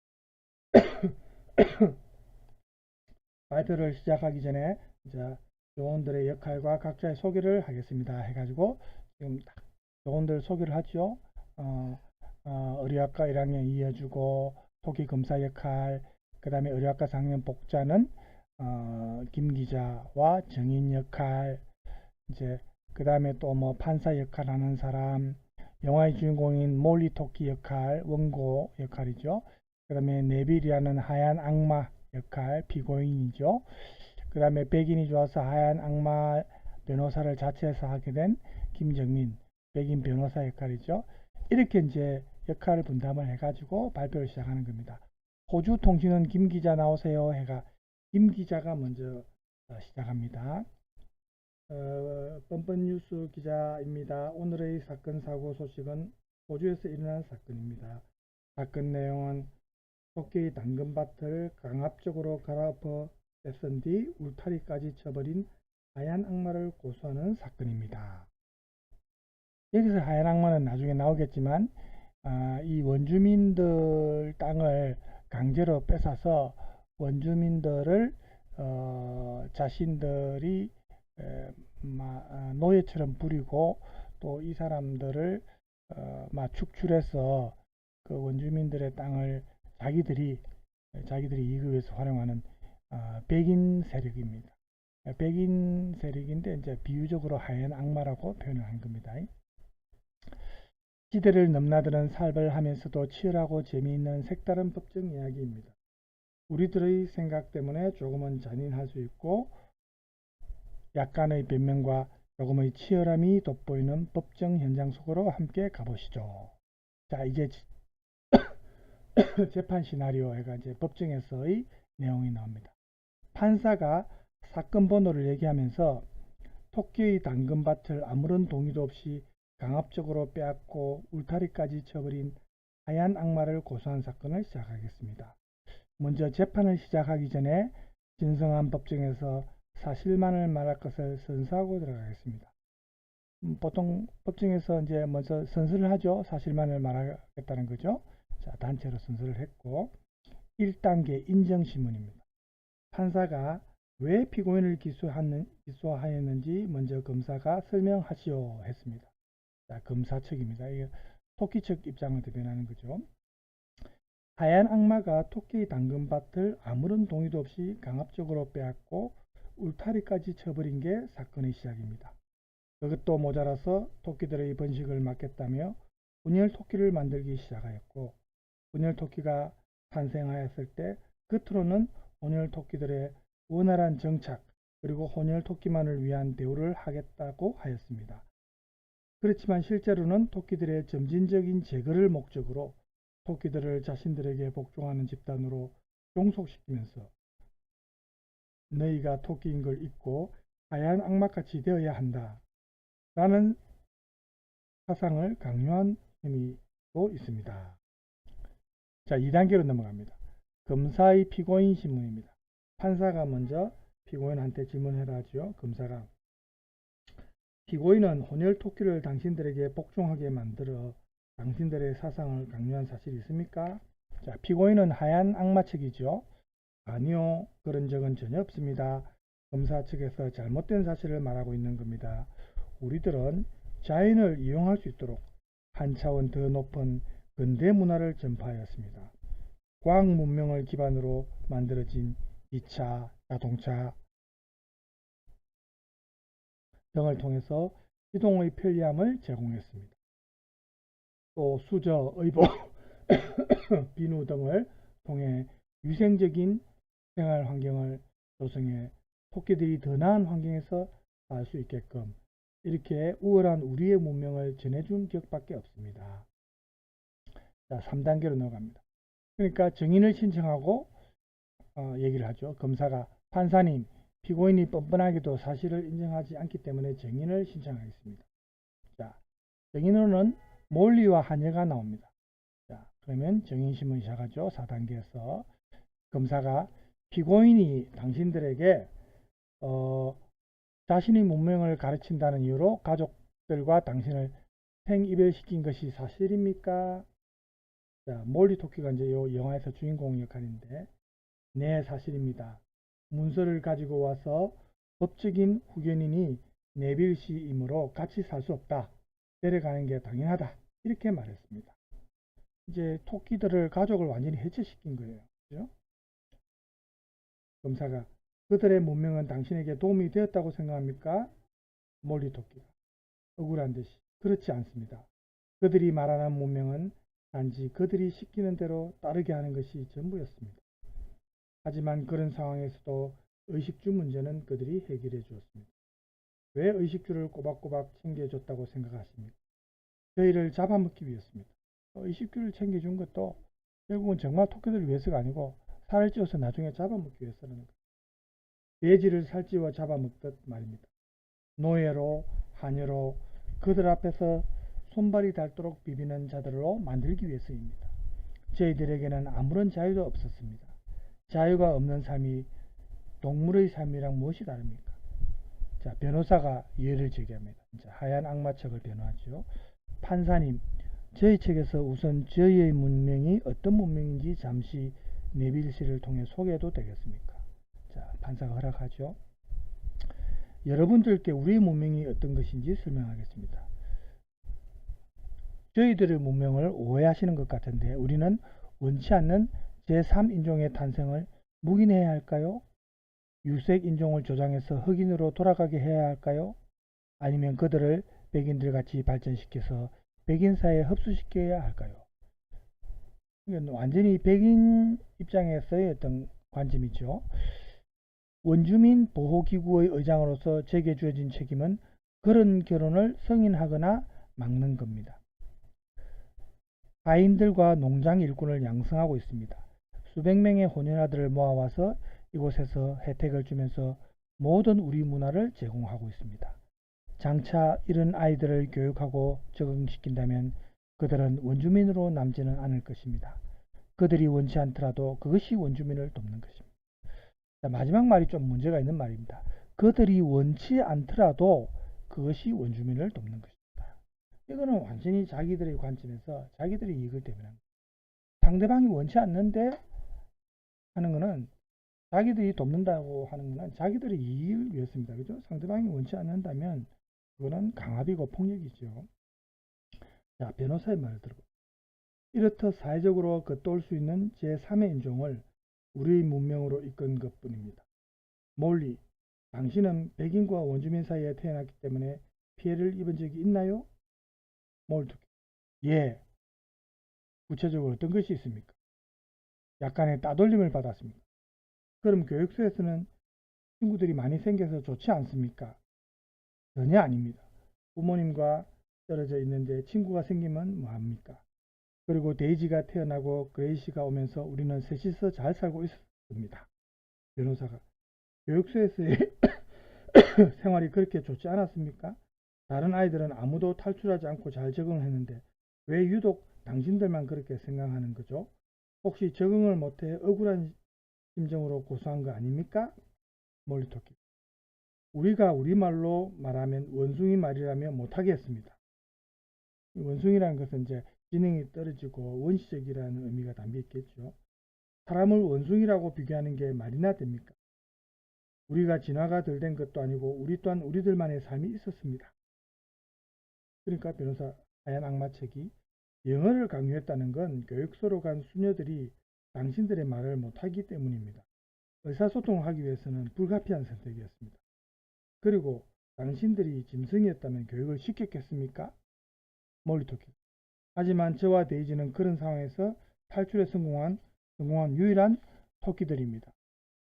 발표를 시작하기 전에 이제 조원들의 역할과 각자의 소개를 하겠습니다. 해가지고 지금 딱 조원들 소개를 하죠. 의료학과 1학년 이어주고 토기검사 역할, 그 다음에 의료학과 4학년 복자는 김 기자와 정인 역할, 이제 그 다음에 또 뭐 판사 역할 하는 사람, 영화의 주인공인 몰리 토끼 역할, 원고 역할이죠. 그 다음에 네빌이라는 하얀 악마 역할, 피고인이죠. 그 다음에 백인이 좋아서 하얀 악마 변호사를 자체해서 하게 된 김정민, 백인 변호사 역할이죠. 이렇게 이제 역할을 분담을 해가지고 발표를 시작하는 겁니다. 호주 통신원 김 기자 나오세요 해가 김 기자가 먼저 시작합니다. 뻔뻔 뉴스 기자입니다. 오늘의 사건 사고 소식은 호주에서 일어난 사건입니다. 사건 내용은 토끼의 당근밭을 강압적으로 갈아엎어 뺏은 뒤 울타리까지 쳐버린 하얀 악마를 고소하는 사건입니다. 여기서 하얀 악마는 나중에 나오겠지만 이 원주민들 땅을 강제로 뺏어서 원주민들을 자신들이 노예처럼 부리고 또 이 사람들을 축출해서 그 원주민들의 땅을 자기들이 이익을 위해서 활용하는 백인 세력입니다. 백인 세력인데 이제 비유적으로 하얀 악마라고 표현을 한 겁니다. 시대를 넘나드는 살벌하면서도 치열하고 재미있는 색다른 법정 이야기입니다. 우리들의 생각 때문에 조금은 잔인할 수 있고 약간의 변명과 조금의 치열함이 돋보이는 법정 현장 속으로 함께 가보시죠. 자, 이제 재판 시나리오 해가 이제 법정에서의 내용이 나옵니다. 판사가 사건 번호를 얘기하면서 토끼의 당근밭을 아무런 동의도 없이 강압적으로 빼앗고 울타리까지 쳐버린 하얀 악마를 고소한 사건을 시작하겠습니다. 먼저 재판을 시작하기 전에 진성한 법정에서 사실만을 말할 것을 선서하고 들어가겠습니다. 보통 법정에서 이제 먼저 선서를 하죠. 사실만을 말하겠다는 거죠. 자, 단체로 선서를 했고 1단계 인정신문입니다. 판사가 왜 피고인을 기소하였는지 먼저 검사가 설명하시오 했습니다. 자, 검사 측입니다. 이게 토끼 측 입장을 대변하는 거죠. 하얀 악마가 토끼의 당근밭을 아무런 동의도 없이 강압적으로 빼앗고 울타리까지 쳐버린 게 사건의 시작입니다. 그것도 모자라서 토끼들의 번식을 막겠다며 분열 토끼를 만들기 시작하였고, 분열 토끼가 탄생하였을 때 겉으로는 혼혈 토끼들의 원활한 정착 그리고 혼혈 토끼만을 위한 대우를 하겠다고 하였습니다. 그렇지만 실제로는 토끼들의 점진적인 제거를 목적으로 토끼들을 자신들에게 복종하는 집단으로 종속시키면서 너희가 토끼인 걸 잊고 하얀 악마같이 되어야 한다 라는 사상을 강요한 혐의도 있습니다. 자, 2단계로 넘어갑니다. 검사의 피고인 신문입니다. 판사가 먼저 피고인한테 질문해라 하죠. 검사가 피고인은 혼혈 토끼를 당신들에게 복종하게 만들어 당신들의 사상을 강요한 사실이 있습니까? 자, 피고인은 하얀 악마 측이죠. 아니요, 그런 적은 전혀 없습니다. 검사 측에서 잘못된 사실을 말하고 있는 겁니다. 우리들은 자연을 이용할 수 있도록 한 차원 더 높은 근대 문화를 전파하였습니다. 과학 문명을 기반으로 만들어진 기차, 자동차 등을 통해서 이동의 편리함을 제공했습니다. 또 수저, 의복, 비누 등을 통해 위생적인 생활 환경을 조성해 토끼들이 더 나은 환경에서 살 수 있게끔 이렇게 우월한 우리의 문명을 전해준 격밖에 없습니다. 자, 3단계로 넘어갑니다. 그러니까 증인을 신청하고 얘기를 하죠. 검사가 판사님, 피고인이 뻔뻔하게도 사실을 인정하지 않기 때문에 증인을 신청하겠습니다. 자, 증인으로는 몰리와 한여가 나옵니다. 자, 그러면 증인신문 시작하죠. 4단계에서 검사가 피고인이 당신들에게 자신의 문명을 가르친다는 이유로 가족들과 당신을 생이별시킨 것이 사실입니까? 자, 몰리 토끼가 이제 이 영화에서 주인공 역할인데, 네, 사실입니다. 문서를 가지고 와서 법적인 후견인이 네빌 씨이므로 같이 살 수 없다. 데려가는 게 당연하다. 이렇게 말했습니다. 이제 토끼들을 가족을 완전히 해체시킨 거예요. 그죠? 검사가 그들의 문명은 당신에게 도움이 되었다고 생각합니까? 몰리 토끼가 억울한 듯이 그렇지 않습니다. 그들이 말하는 문명은 단지 그들이 시키는 대로 따르게 하는 것이 전부였습니다. 하지만 그런 상황에서도 의식주 문제는 그들이 해결해 주었습니다. 왜 의식주를 꼬박꼬박 챙겨줬다고 생각하십니까? 저희를 잡아먹기 위해서입니다. 의식주를 챙겨준 것도 결국은 정말 토끼들을 위해서가 아니고 살을 찌워서 나중에 잡아먹기 위해서라는 거예요. 돼지를 살찌워 잡아먹듯 말입니다. 노예로, 하녀로 그들 앞에서 손발이 닳도록 비비는 자들로 만들기 위해서입니다. 저희들에게는 아무런 자유도 없었습니다. 자유가 없는 삶이 동물의 삶이랑 무엇이 다릅니까? 자, 변호사가 이해를 제기합니다. 이제 하얀 악마척을 변호하죠. 판사님, 저희 책에서 우선 저희의 문명이 어떤 문명인지 잠시 네빌 씨를 통해 소개해도 되겠습니까? 자, 판사가 허락하죠. 여러분들께 우리의 문명이 어떤 것인지 설명하겠습니다. 저희들의 문명을 오해하시는 것 같은데 우리는 원치 않는 제3인종의 탄생을 묵인해야 할까요? 유색인종을 조장해서 흑인으로 돌아가게 해야 할까요? 아니면 그들을 백인들 같이 발전시켜서 백인 사회에 흡수시켜야 할까요? 이건 완전히 백인 입장에서의 어떤 관점이죠. 원주민 보호기구의 의장으로서 제게 주어진 책임은 그런 결혼을 승인하거나 막는 겁니다. 하인들과 농장 일꾼을 양성하고 있습니다. 수백 명의 혼혈아들을 모아와서 이곳에서 혜택을 주면서 모든 우리 문화를 제공하고 있습니다. 장차 이런 아이들을 교육하고 적응시킨다면 그들은 원주민으로 남지는 않을 것입니다. 그들이 원치 않더라도 그것이 원주민을 돕는 것입니다. 자, 마지막 말이 좀 문제가 있는 말입니다. 그들이 원치 않더라도 그것이 원주민을 돕는 것입니다. 이거는 완전히 자기들의 관점에서 자기들의 이익을 때문에 상대방이 원치 않는데 하는 것은 자기들이 돕는다고 하는 것은 자기들의 이익을 위해서입니다. 그죠? 상대방이 원치 않는다면 그거는 강압이고 폭력이죠. 자, 변호사의 말을 들어보세요. 이렇듯 사회적으로 겉도울 수 있는 제3의 인종을 우리의 문명으로 이끈 것뿐입니다. 몰리, 당신은 백인과 원주민 사이에 태어났기 때문에 피해를 입은 적이 있나요? 몰리, 예. 구체적으로 어떤 것이 있습니까? 약간의 따돌림을 받았습니다. 그럼 교육소에서는 친구들이 많이 생겨서 좋지 않습니까? 전혀 아닙니다. 부모님과 떨어져 있는데 친구가 생기면 뭐합니까? 그리고 데이지가 태어나고 그레이시가 오면서 우리는 셋이서 잘 살고 있었습니다. 변호사가 교육소에서의 생활이 그렇게 좋지 않았습니까? 다른 아이들은 아무도 탈출하지 않고 잘 적응했는데 왜 유독 당신들만 그렇게 생각하는 거죠? 혹시 적응을 못해 억울한 심정으로 고소한 거 아닙니까? 몰리 토끼. 우리가 우리말로 말하면 원숭이 말이라면 못하겠습니다. 원숭이라는 것은 이제 지능이 떨어지고 원시적이라는 의미가 담겨 있겠죠. 사람을 원숭이라고 비교하는 게 말이나 됩니까? 우리가 진화가 덜 된 것도 아니고 우리 또한 우리들만의 삶이 있었습니다. 그러니까 변호사 하얀 악마책이 영어를 강요했다는 건 교육소로 간 수녀들이 당신들의 말을 못하기 때문입니다. 의사소통을 하기 위해서는 불가피한 선택이었습니다. 그리고 당신들이 짐승이었다면 교육을 시켰겠습니까? 몰리토키. 하지만 저와 데이지는 그런 상황에서 탈출에 성공한 유일한 토끼들입니다.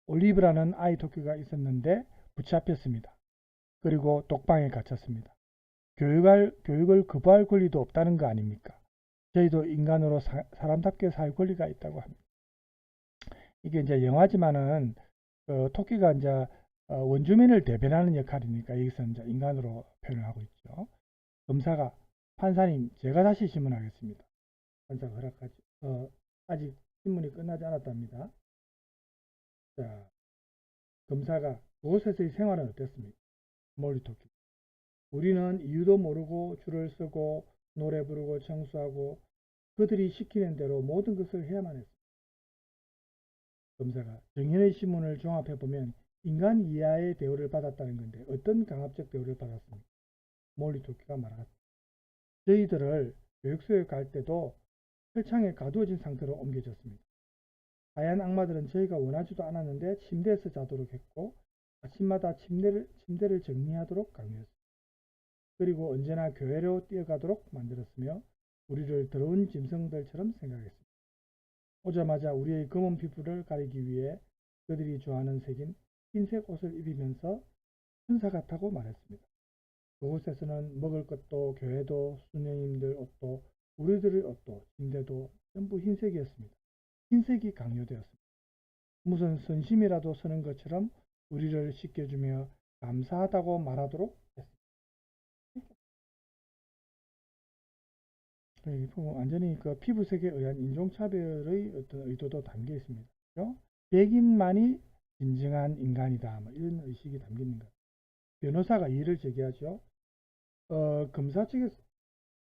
올리브라는 아이 토끼가 있었는데 붙잡혔습니다. 그리고 독방에 갇혔습니다. 교육을 거부할 권리도 없다는 거 아닙니까? 저희도 인간으로 사람답게 살 권리가 있다고 합니다. 이게 이제 영화지만은 토끼가 이제 원주민을 대변하는 역할이니까 여기서 이제 인간으로 표현을 하고 있죠. 검사가 판사님 제가 다시 신문하겠습니다. 판사가 허락하죠. 아직 신문이 끝나지 않았답니다. 자, 검사가 그곳에서의 생활은 어땠습니까? 몰리토끼. 우리는 이유도 모르고 줄을 서고 노래 부르고 청소하고 그들이 시키는 대로 모든 것을 해야만 했습니다. 검사가 정현의 신문을 종합해보면 인간 이하의 대우를 받았다는 건데 어떤 강압적 대우를 받았습니까? 몰리토끼가 말하았다. 저희들을 교육소에 갈 때도 철창에 가두어진 상태로 옮겨졌습니다. 하얀 악마들은 저희가 원하지도 않았는데 침대에서 자도록 했고 아침마다 침대를 정리하도록 강요했습니다. 그리고 언제나 교회로 뛰어가도록 만들었으며 우리를 더러운 짐승들처럼 생각했습니다. 오자마자 우리의 검은 피부를 가리기 위해 그들이 좋아하는 색인 흰색 옷을 입히면서 천사 같다고 말했습니다. 그곳에서는 먹을 것도 교회도 수녀님들 옷도 우리들의 옷도 침대도 전부 흰색이었습니다. 흰색이 강요되었습니다. 무슨 선심이라도 서는 것처럼 우리를 씻겨주며 감사하다고 말하도록 했습니다. 완전히 그 피부색에 의한 인종차별의 어떤 의도도 담겨 있습니다. 그렇죠? 백인만이 진정한 인간이다. 뭐 이런 의식이 담겨 있는 거예요. 변호사가 이의를 제기하죠.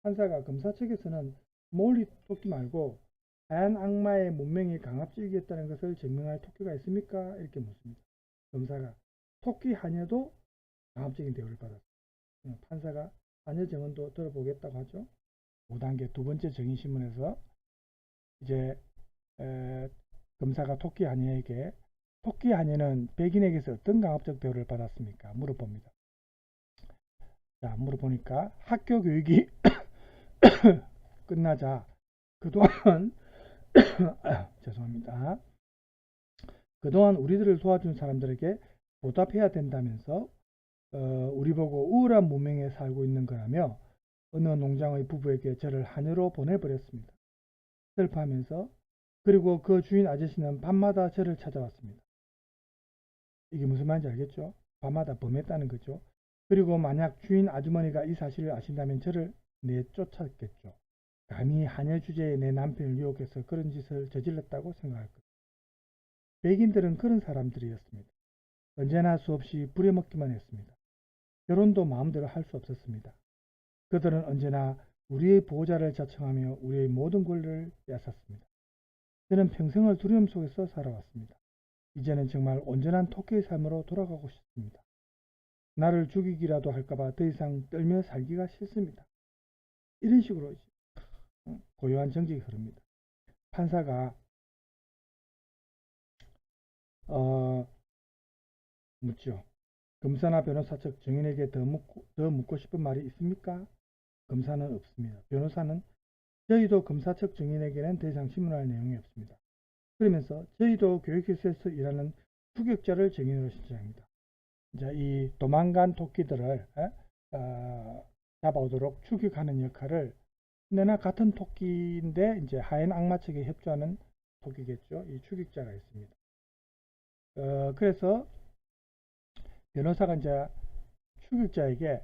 판사가 검사 측에서는 몰리토끼 말고 하얀 악마의 문명이 강압적이었다는 것을 증명할 토끼가 있습니까? 이렇게 묻습니다. 검사가 토끼 하녀도 강압적인 대우를 받았습니다. 판사가 하녀 증언도 들어보겠다고 하죠. 5단계 두 번째 정의신문에서 이제 검사가 토끼 하녀에게 토끼 하녀는 백인에게서 어떤 강압적 대우를 받았습니까? 물어봅니다. 자, 물어보니까 학교 교육이 끝나자 그동안 죄송합니다. 그동안 우리들을 도와준 사람들에게 보답해야 된다면서 우리 보고 우울한 문명에 살고 있는 거라며 어느 농장의 부부에게 저를 하녀로 보내버렸습니다. 슬퍼하면서 그리고 그 주인 아저씨는 밤마다 저를 찾아왔습니다. 이게 무슨 말인지 알겠죠? 밤마다 범했다는 거죠. 그리고 만약 주인 아주머니가 이 사실을 아신다면 저를 내쫓았겠죠. 감히 하녀 주제에 내 남편을 유혹해서 그런 짓을 저질렀다고 생각할 거예요. 백인들은 그런 사람들이었습니다. 언제나 수없이 부려먹기만 했습니다. 결혼도 마음대로 할 수 없었습니다. 그들은 언제나 우리의 보호자를 자청하며 우리의 모든 권리를 빼앗았습니다. 저는 평생을 두려움 속에서 살아왔습니다. 이제는 정말 온전한 토끼의 삶으로 돌아가고 싶습니다. 나를 죽이기라도 할까봐 더 이상 떨며 살기가 싫습니다. 이런 식으로 고요한 정직이 흐릅니다. 판사가 묻죠. 검사나 변호사 측 증인에게 더 묻고 싶은 말이 있습니까? 검사는 없습니다. 변호사는 저희도 검사 측 증인에게는 더 이상 신문할 내용이 없습니다. 그러면서 저희도 교육시설에서 일하는 추격자를 증인으로 신청합니다. 이제 이 도망간 토끼들을 잡아오도록 추격하는 역할을 내나 같은 토끼인데 이제 하얀 악마 측에 협조하는 토끼겠죠. 이 추격자가 있습니다. 그래서 변호사가 이제 추격자에게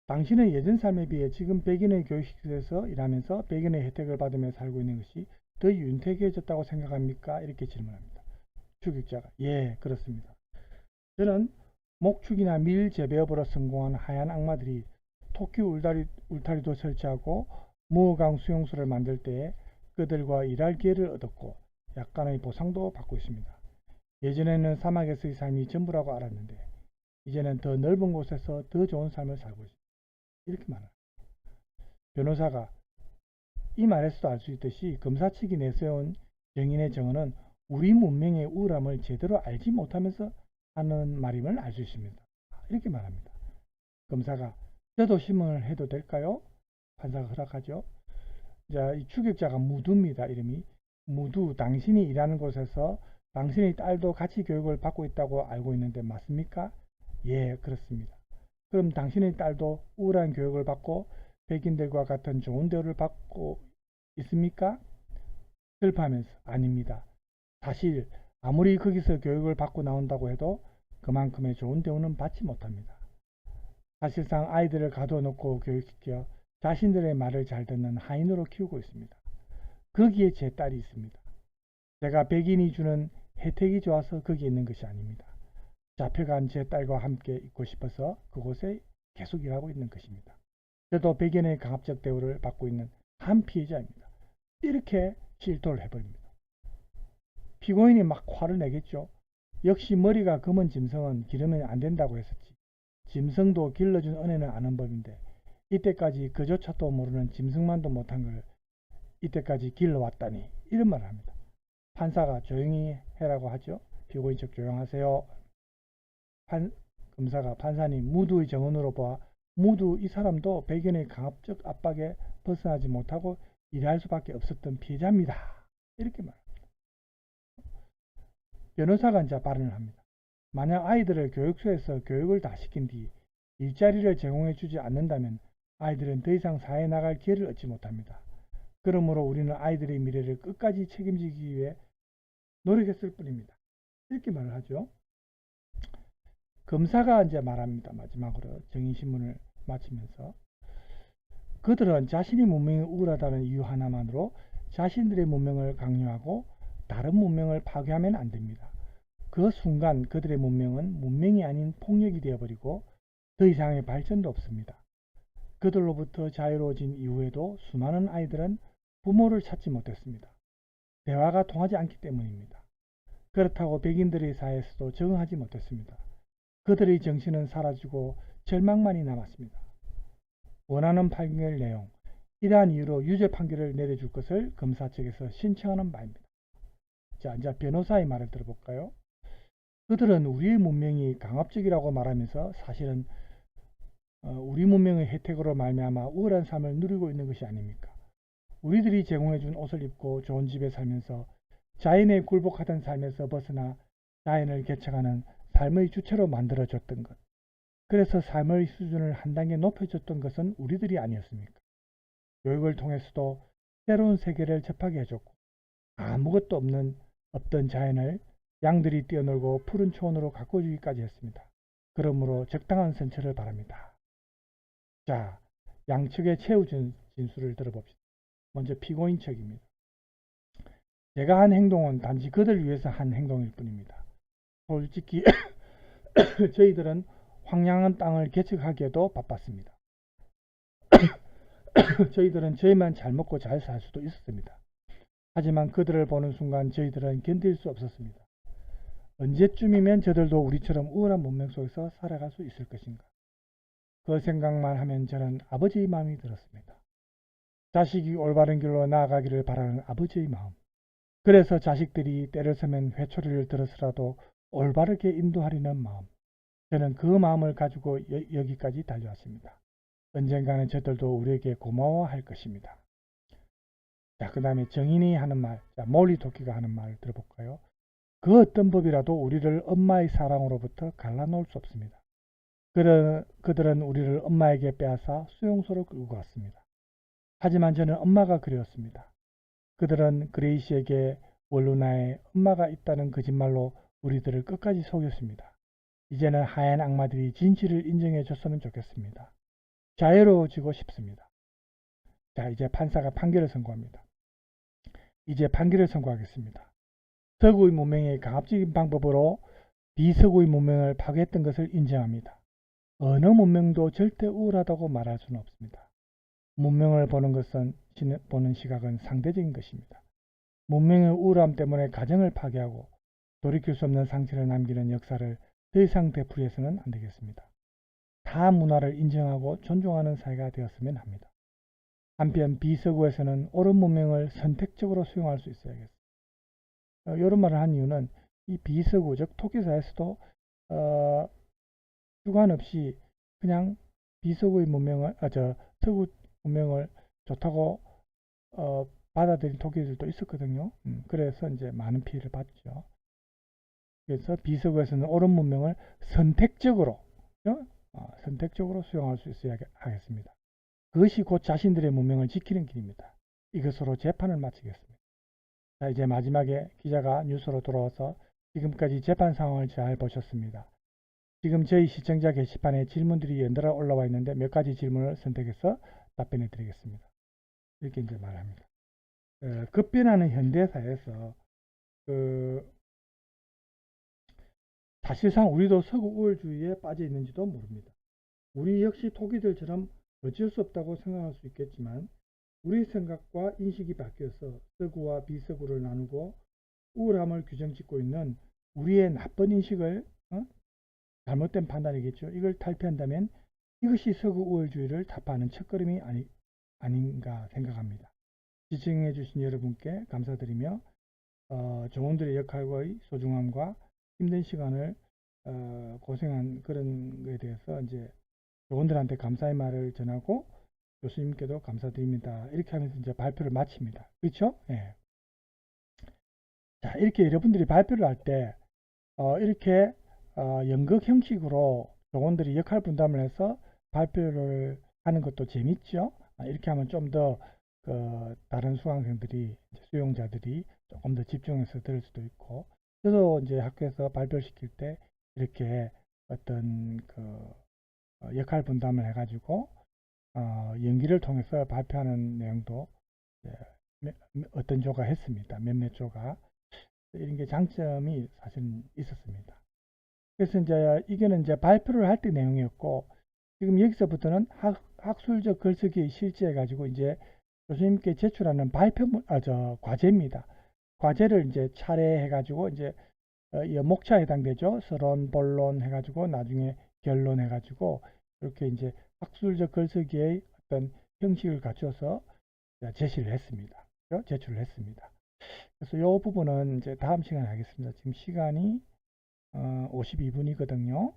당신의 예전 삶에 비해 지금 백인의 교육시설에서 일하면서 백인의 혜택을 받으며 살고 있는 것이 더 윤택해졌다고 생각합니까? 이렇게 질문합니다. 추격자가 예, 그렇습니다. 저는 목축이나 밀 재배업으로 성공한 하얀 악마들이 토끼 울타리도 설치하고 무어강 수용소를 만들 때에 그들과 일할 기회를 얻었고 약간의 보상도 받고 있습니다. 예전에는 사막에서의 삶이 전부라고 알았는데 이제는 더 넓은 곳에서 더 좋은 삶을 살고 있습니다. 이렇게 말합니다. 변호사가 이 말에서도 알 수 있듯이 검사 측이 내세운 정인의 정언은 우리 문명의 우울함을 제대로 알지 못하면서 하는 말임을 알 수 있습니다. 이렇게 말합니다. 검사가 저도 신문을 해도 될까요? 판사가 허락하죠. 자, 이 추격자가 무두입니다. 이름이 무두. 당신이 일하는 곳에서 당신의 딸도 같이 교육을 받고 있다고 알고 있는데 맞습니까? 예, 그렇습니다. 그럼 당신의 딸도 우울한 교육을 받고 백인들과 같은 좋은 대우를 받고 있습니까? 슬퍼하면서 아닙니다. 사실 아무리 거기서 교육을 받고 나온다고 해도 그만큼의 좋은 대우는 받지 못합니다. 사실상 아이들을 가둬놓고 교육시켜 자신들의 말을 잘 듣는 하인으로 키우고 있습니다. 거기에 제 딸이 있습니다. 제가 백인이 주는 혜택이 좋아서 거기에 있는 것이 아닙니다. 잡혀간 제 딸과 함께 있고 싶어서 그곳에 계속 일하고 있는 것입니다. 저도 백인의 강압적 대우를 받고 있는 한 피해자입니다. 이렇게 실토를 해버립니다. 피고인이 막 화를 내겠죠. 역시 머리가 검은 짐승은 기르면 안 된다고 했었지. 짐승도 길러준 은혜는 아는 법인데 이때까지 그조차도 모르는 짐승만도 못한 걸 이때까지 길러왔다니, 이런 말을 합니다. 판사가 조용히 해라고 하죠. 피고인 측 조용하세요. 검사가 판사님 무두의 정언으로 보아 무두 이 사람도 백인의 강압적 압박에 벗어나지 못하고 일할 수밖에 없었던 피해자입니다. 이렇게 말합니다. 변호사가 이제 발언을 합니다. 만약 아이들을 교육소에서 교육을 다 시킨 뒤 일자리를 제공해 주지 않는다면 아이들은 더 이상 사회에 나갈 기회를 얻지 못합니다. 그러므로 우리는 아이들의 미래를 끝까지 책임지기 위해 노력했을 뿐입니다. 이렇게 말을 하죠. 검사가 이제 말합니다. 마지막으로 정인신문을 마치면서 그들은 자신의 문명이 우울하다는 이유 하나만으로 자신들의 문명을 강요하고 다른 문명을 파괴하면 안 됩니다. 그 순간 그들의 문명은 문명이 아닌 폭력이 되어버리고 더 이상의 발전도 없습니다. 그들로부터 자유로워진 이후에도 수많은 아이들은 부모를 찾지 못했습니다. 대화가 통하지 않기 때문입니다. 그렇다고 백인들의 사회에서도 적응하지 못했습니다. 그들의 정신은 사라지고 절망만이 남았습니다. 원하는 판결 내용, 이러한 이유로 유죄 판결을 내려줄 것을 검사 측에서 신청하는 바입니다. 자, 이제 변호사의 말을 들어볼까요? 그들은 우리의 문명이 강압적이라고 말하면서 사실은 우리 문명의 혜택으로 말미암아 우월한 삶을 누리고 있는 것이 아닙니까? 우리들이 제공해준 옷을 입고 좋은 집에 살면서 자연에 굴복하던 삶에서 벗어나 자연을 개척하는 삶의 주체로 만들어줬던 것. 그래서 삶의 수준을 한 단계 높여줬던 것은 우리들이 아니었습니까? 교육을 통해서도 새로운 세계를 접하게 해줬고 아무것도 없던 자연을 양들이 뛰어놀고 푸른 초원으로 가꿔주기까지 했습니다. 그러므로 적당한 선처를 바랍니다. 자, 양측의 최후 진술을 들어봅시다. 먼저 피고인 측입니다. 제가 한 행동은 단지 그들 위해서 한 행동일 뿐입니다. 솔직히 저희들은 황량한 땅을 개척하기에도 바빴습니다. 저희들은 저희만 잘 먹고 잘 살 수도 있었습니다. 하지만 그들을 보는 순간 저희들은 견딜 수 없었습니다. 언제쯤이면 저들도 우리처럼 우월한 문명 속에서 살아갈 수 있을 것인가. 그 생각만 하면 저는 아버지의 마음이 들었습니다. 자식이 올바른 길로 나아가기를 바라는 아버지의 마음. 그래서 자식들이 때를 서면 회초리를 들어서라도 올바르게 인도하려는 마음. 저는 그 마음을 가지고 여기까지 달려왔습니다. 언젠가는 저들도 우리에게 고마워할 것입니다. 자, 그 다음에 정인이 하는 말, 자, 몰리 도끼가 하는 말을 들어볼까요? 그 어떤 법이라도 우리를 엄마의 사랑으로부터 갈라놓을 수 없습니다. 그들은 우리를 엄마에게 빼앗아 수용소로 끌고 갔습니다. 하지만 저는 엄마가 그리웠습니다. 그들은 그레이시에게 월루나에 엄마가 있다는 거짓말로 우리들을 끝까지 속였습니다. 이제는 하얀 악마들이 진실을 인정해 줬으면 좋겠습니다. 자유로워지고 싶습니다. 자, 이제 판사가 판결을 선고합니다. 이제 판결을 선고하겠습니다. 서구의 문명의 강압적인 방법으로 비서구의 문명을 파괴했던 것을 인정합니다. 어느 문명도 절대 우월하다고 말할 수는 없습니다. 문명을 보는 시각은 상대적인 것입니다. 문명의 우월함 때문에 가정을 파괴하고 돌이킬 수 없는 상처를 남기는 역사를 더 이상 되풀이해서는 안 되겠습니다. 타 문화를 인정하고 존중하는 사회가 되었으면 합니다. 한편 비서구에서는 옳은 문명을 선택적으로 수용할 수 있어야겠습니다. 이런 말을 한 이유는 이 비서구, 즉 토끼사에서도 주관 없이 그냥 비서구의 문명을, 서구 문명을 좋다고 받아들인 토끼들도 있었거든요. 그래서 이제 많은 피해를 봤죠. 그래서 비서구에서는 옳은 문명을 선택적으로 수용할 수 있어야 하겠습니다. 그것이 곧 자신들의 문명을 지키는 길입니다. 이것으로 재판을 마치겠습니다. 자, 이제 마지막에 기자가 뉴스로 돌아와서 지금까지 재판 상황을 잘 보셨습니다. 지금 저희 시청자 게시판에 질문들이 연달아 올라와 있는데 몇 가지 질문을 선택해서 답변해 드리겠습니다. 이렇게 이제 말합니다. 급변하는 현대사에서 사실상 우리도 서구 우월주의에 빠져 있는지도 모릅니다. 우리 역시 토기들처럼 어쩔 수 없다고 생각할 수 있겠지만 우리 생각과 인식이 바뀌어서 서구와 비서구를 나누고 우월함을 규정짓고 있는 우리의 나쁜 인식을 잘못된 판단이겠죠. 이걸 탈피한다면 이것이 서구 우월주의를 타파하는 첫걸음이 아닌가 생각합니다. 시청해 주신 여러분께 감사드리며 종원들의 역할과의 소중함과 힘든 시간을 고생한 그런 것에 대해서 이제 종원들한테 감사의 말을 전하고 교수님께도 감사드립니다. 이렇게 하면서 이제 발표를 마칩니다. 그렇죠? 예. 자, 이렇게 여러분들이 발표를 할 때 이렇게 연극 형식으로 종원들이 역할 분담을 해서 발표를 하는 것도 재밌죠. 이렇게 하면 좀 더 다른 수강생들이 수용자들이 조금 더 집중해서 들을 수도 있고, 저도 이제 학교에서 발표를 시킬 때 이렇게 어떤 역할 분담을 해가지고 연기를 통해서 발표하는 내용도 어떤 조가 했습니다. 몇몇 조가. 이런 게 장점이 사실 있었습니다. 그래서 이제 이게는 이제 발표를 할 때 내용이었고, 지금 여기서부터는 학술적 글쓰기의 실제 가지고 이제 교수님께 제출하는 과제입니다. 과제를 이제 차례 해가지고 이제 목차에 해당되죠. 서론, 본론 해가지고 나중에 결론 해가지고 이렇게 이제 학술적 글쓰기의 어떤 형식을 갖춰서 제시를 했습니다. 제출을 했습니다. 그래서 이 부분은 이제 다음 시간에 하겠습니다. 지금 시간이 52분이거든요.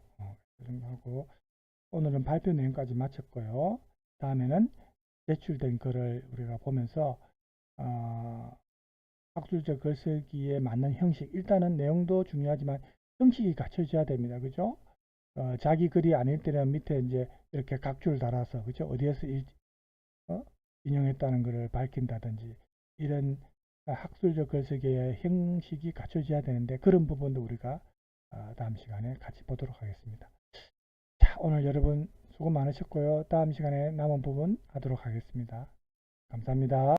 하고 오늘은 발표 내용까지 마쳤고요. 다음에는 제출된 글을 우리가 보면서 학술적 글쓰기에 맞는 형식, 일단은 내용도 중요하지만 형식이 갖춰져야 됩니다. 그죠? 자기 글이 아닐 때는 밑에 이제 이렇게 각줄 달아서, 그죠? 어디에서 인용했다는 것을 밝힌다든지, 이런 학술적 글쓰기의 형식이 갖춰져야 되는데, 그런 부분도 우리가 다음 시간에 같이 보도록 하겠습니다. 자, 오늘 여러분 수고 많으셨고요. 다음 시간에 남은 부분 하도록 하겠습니다. 감사합니다.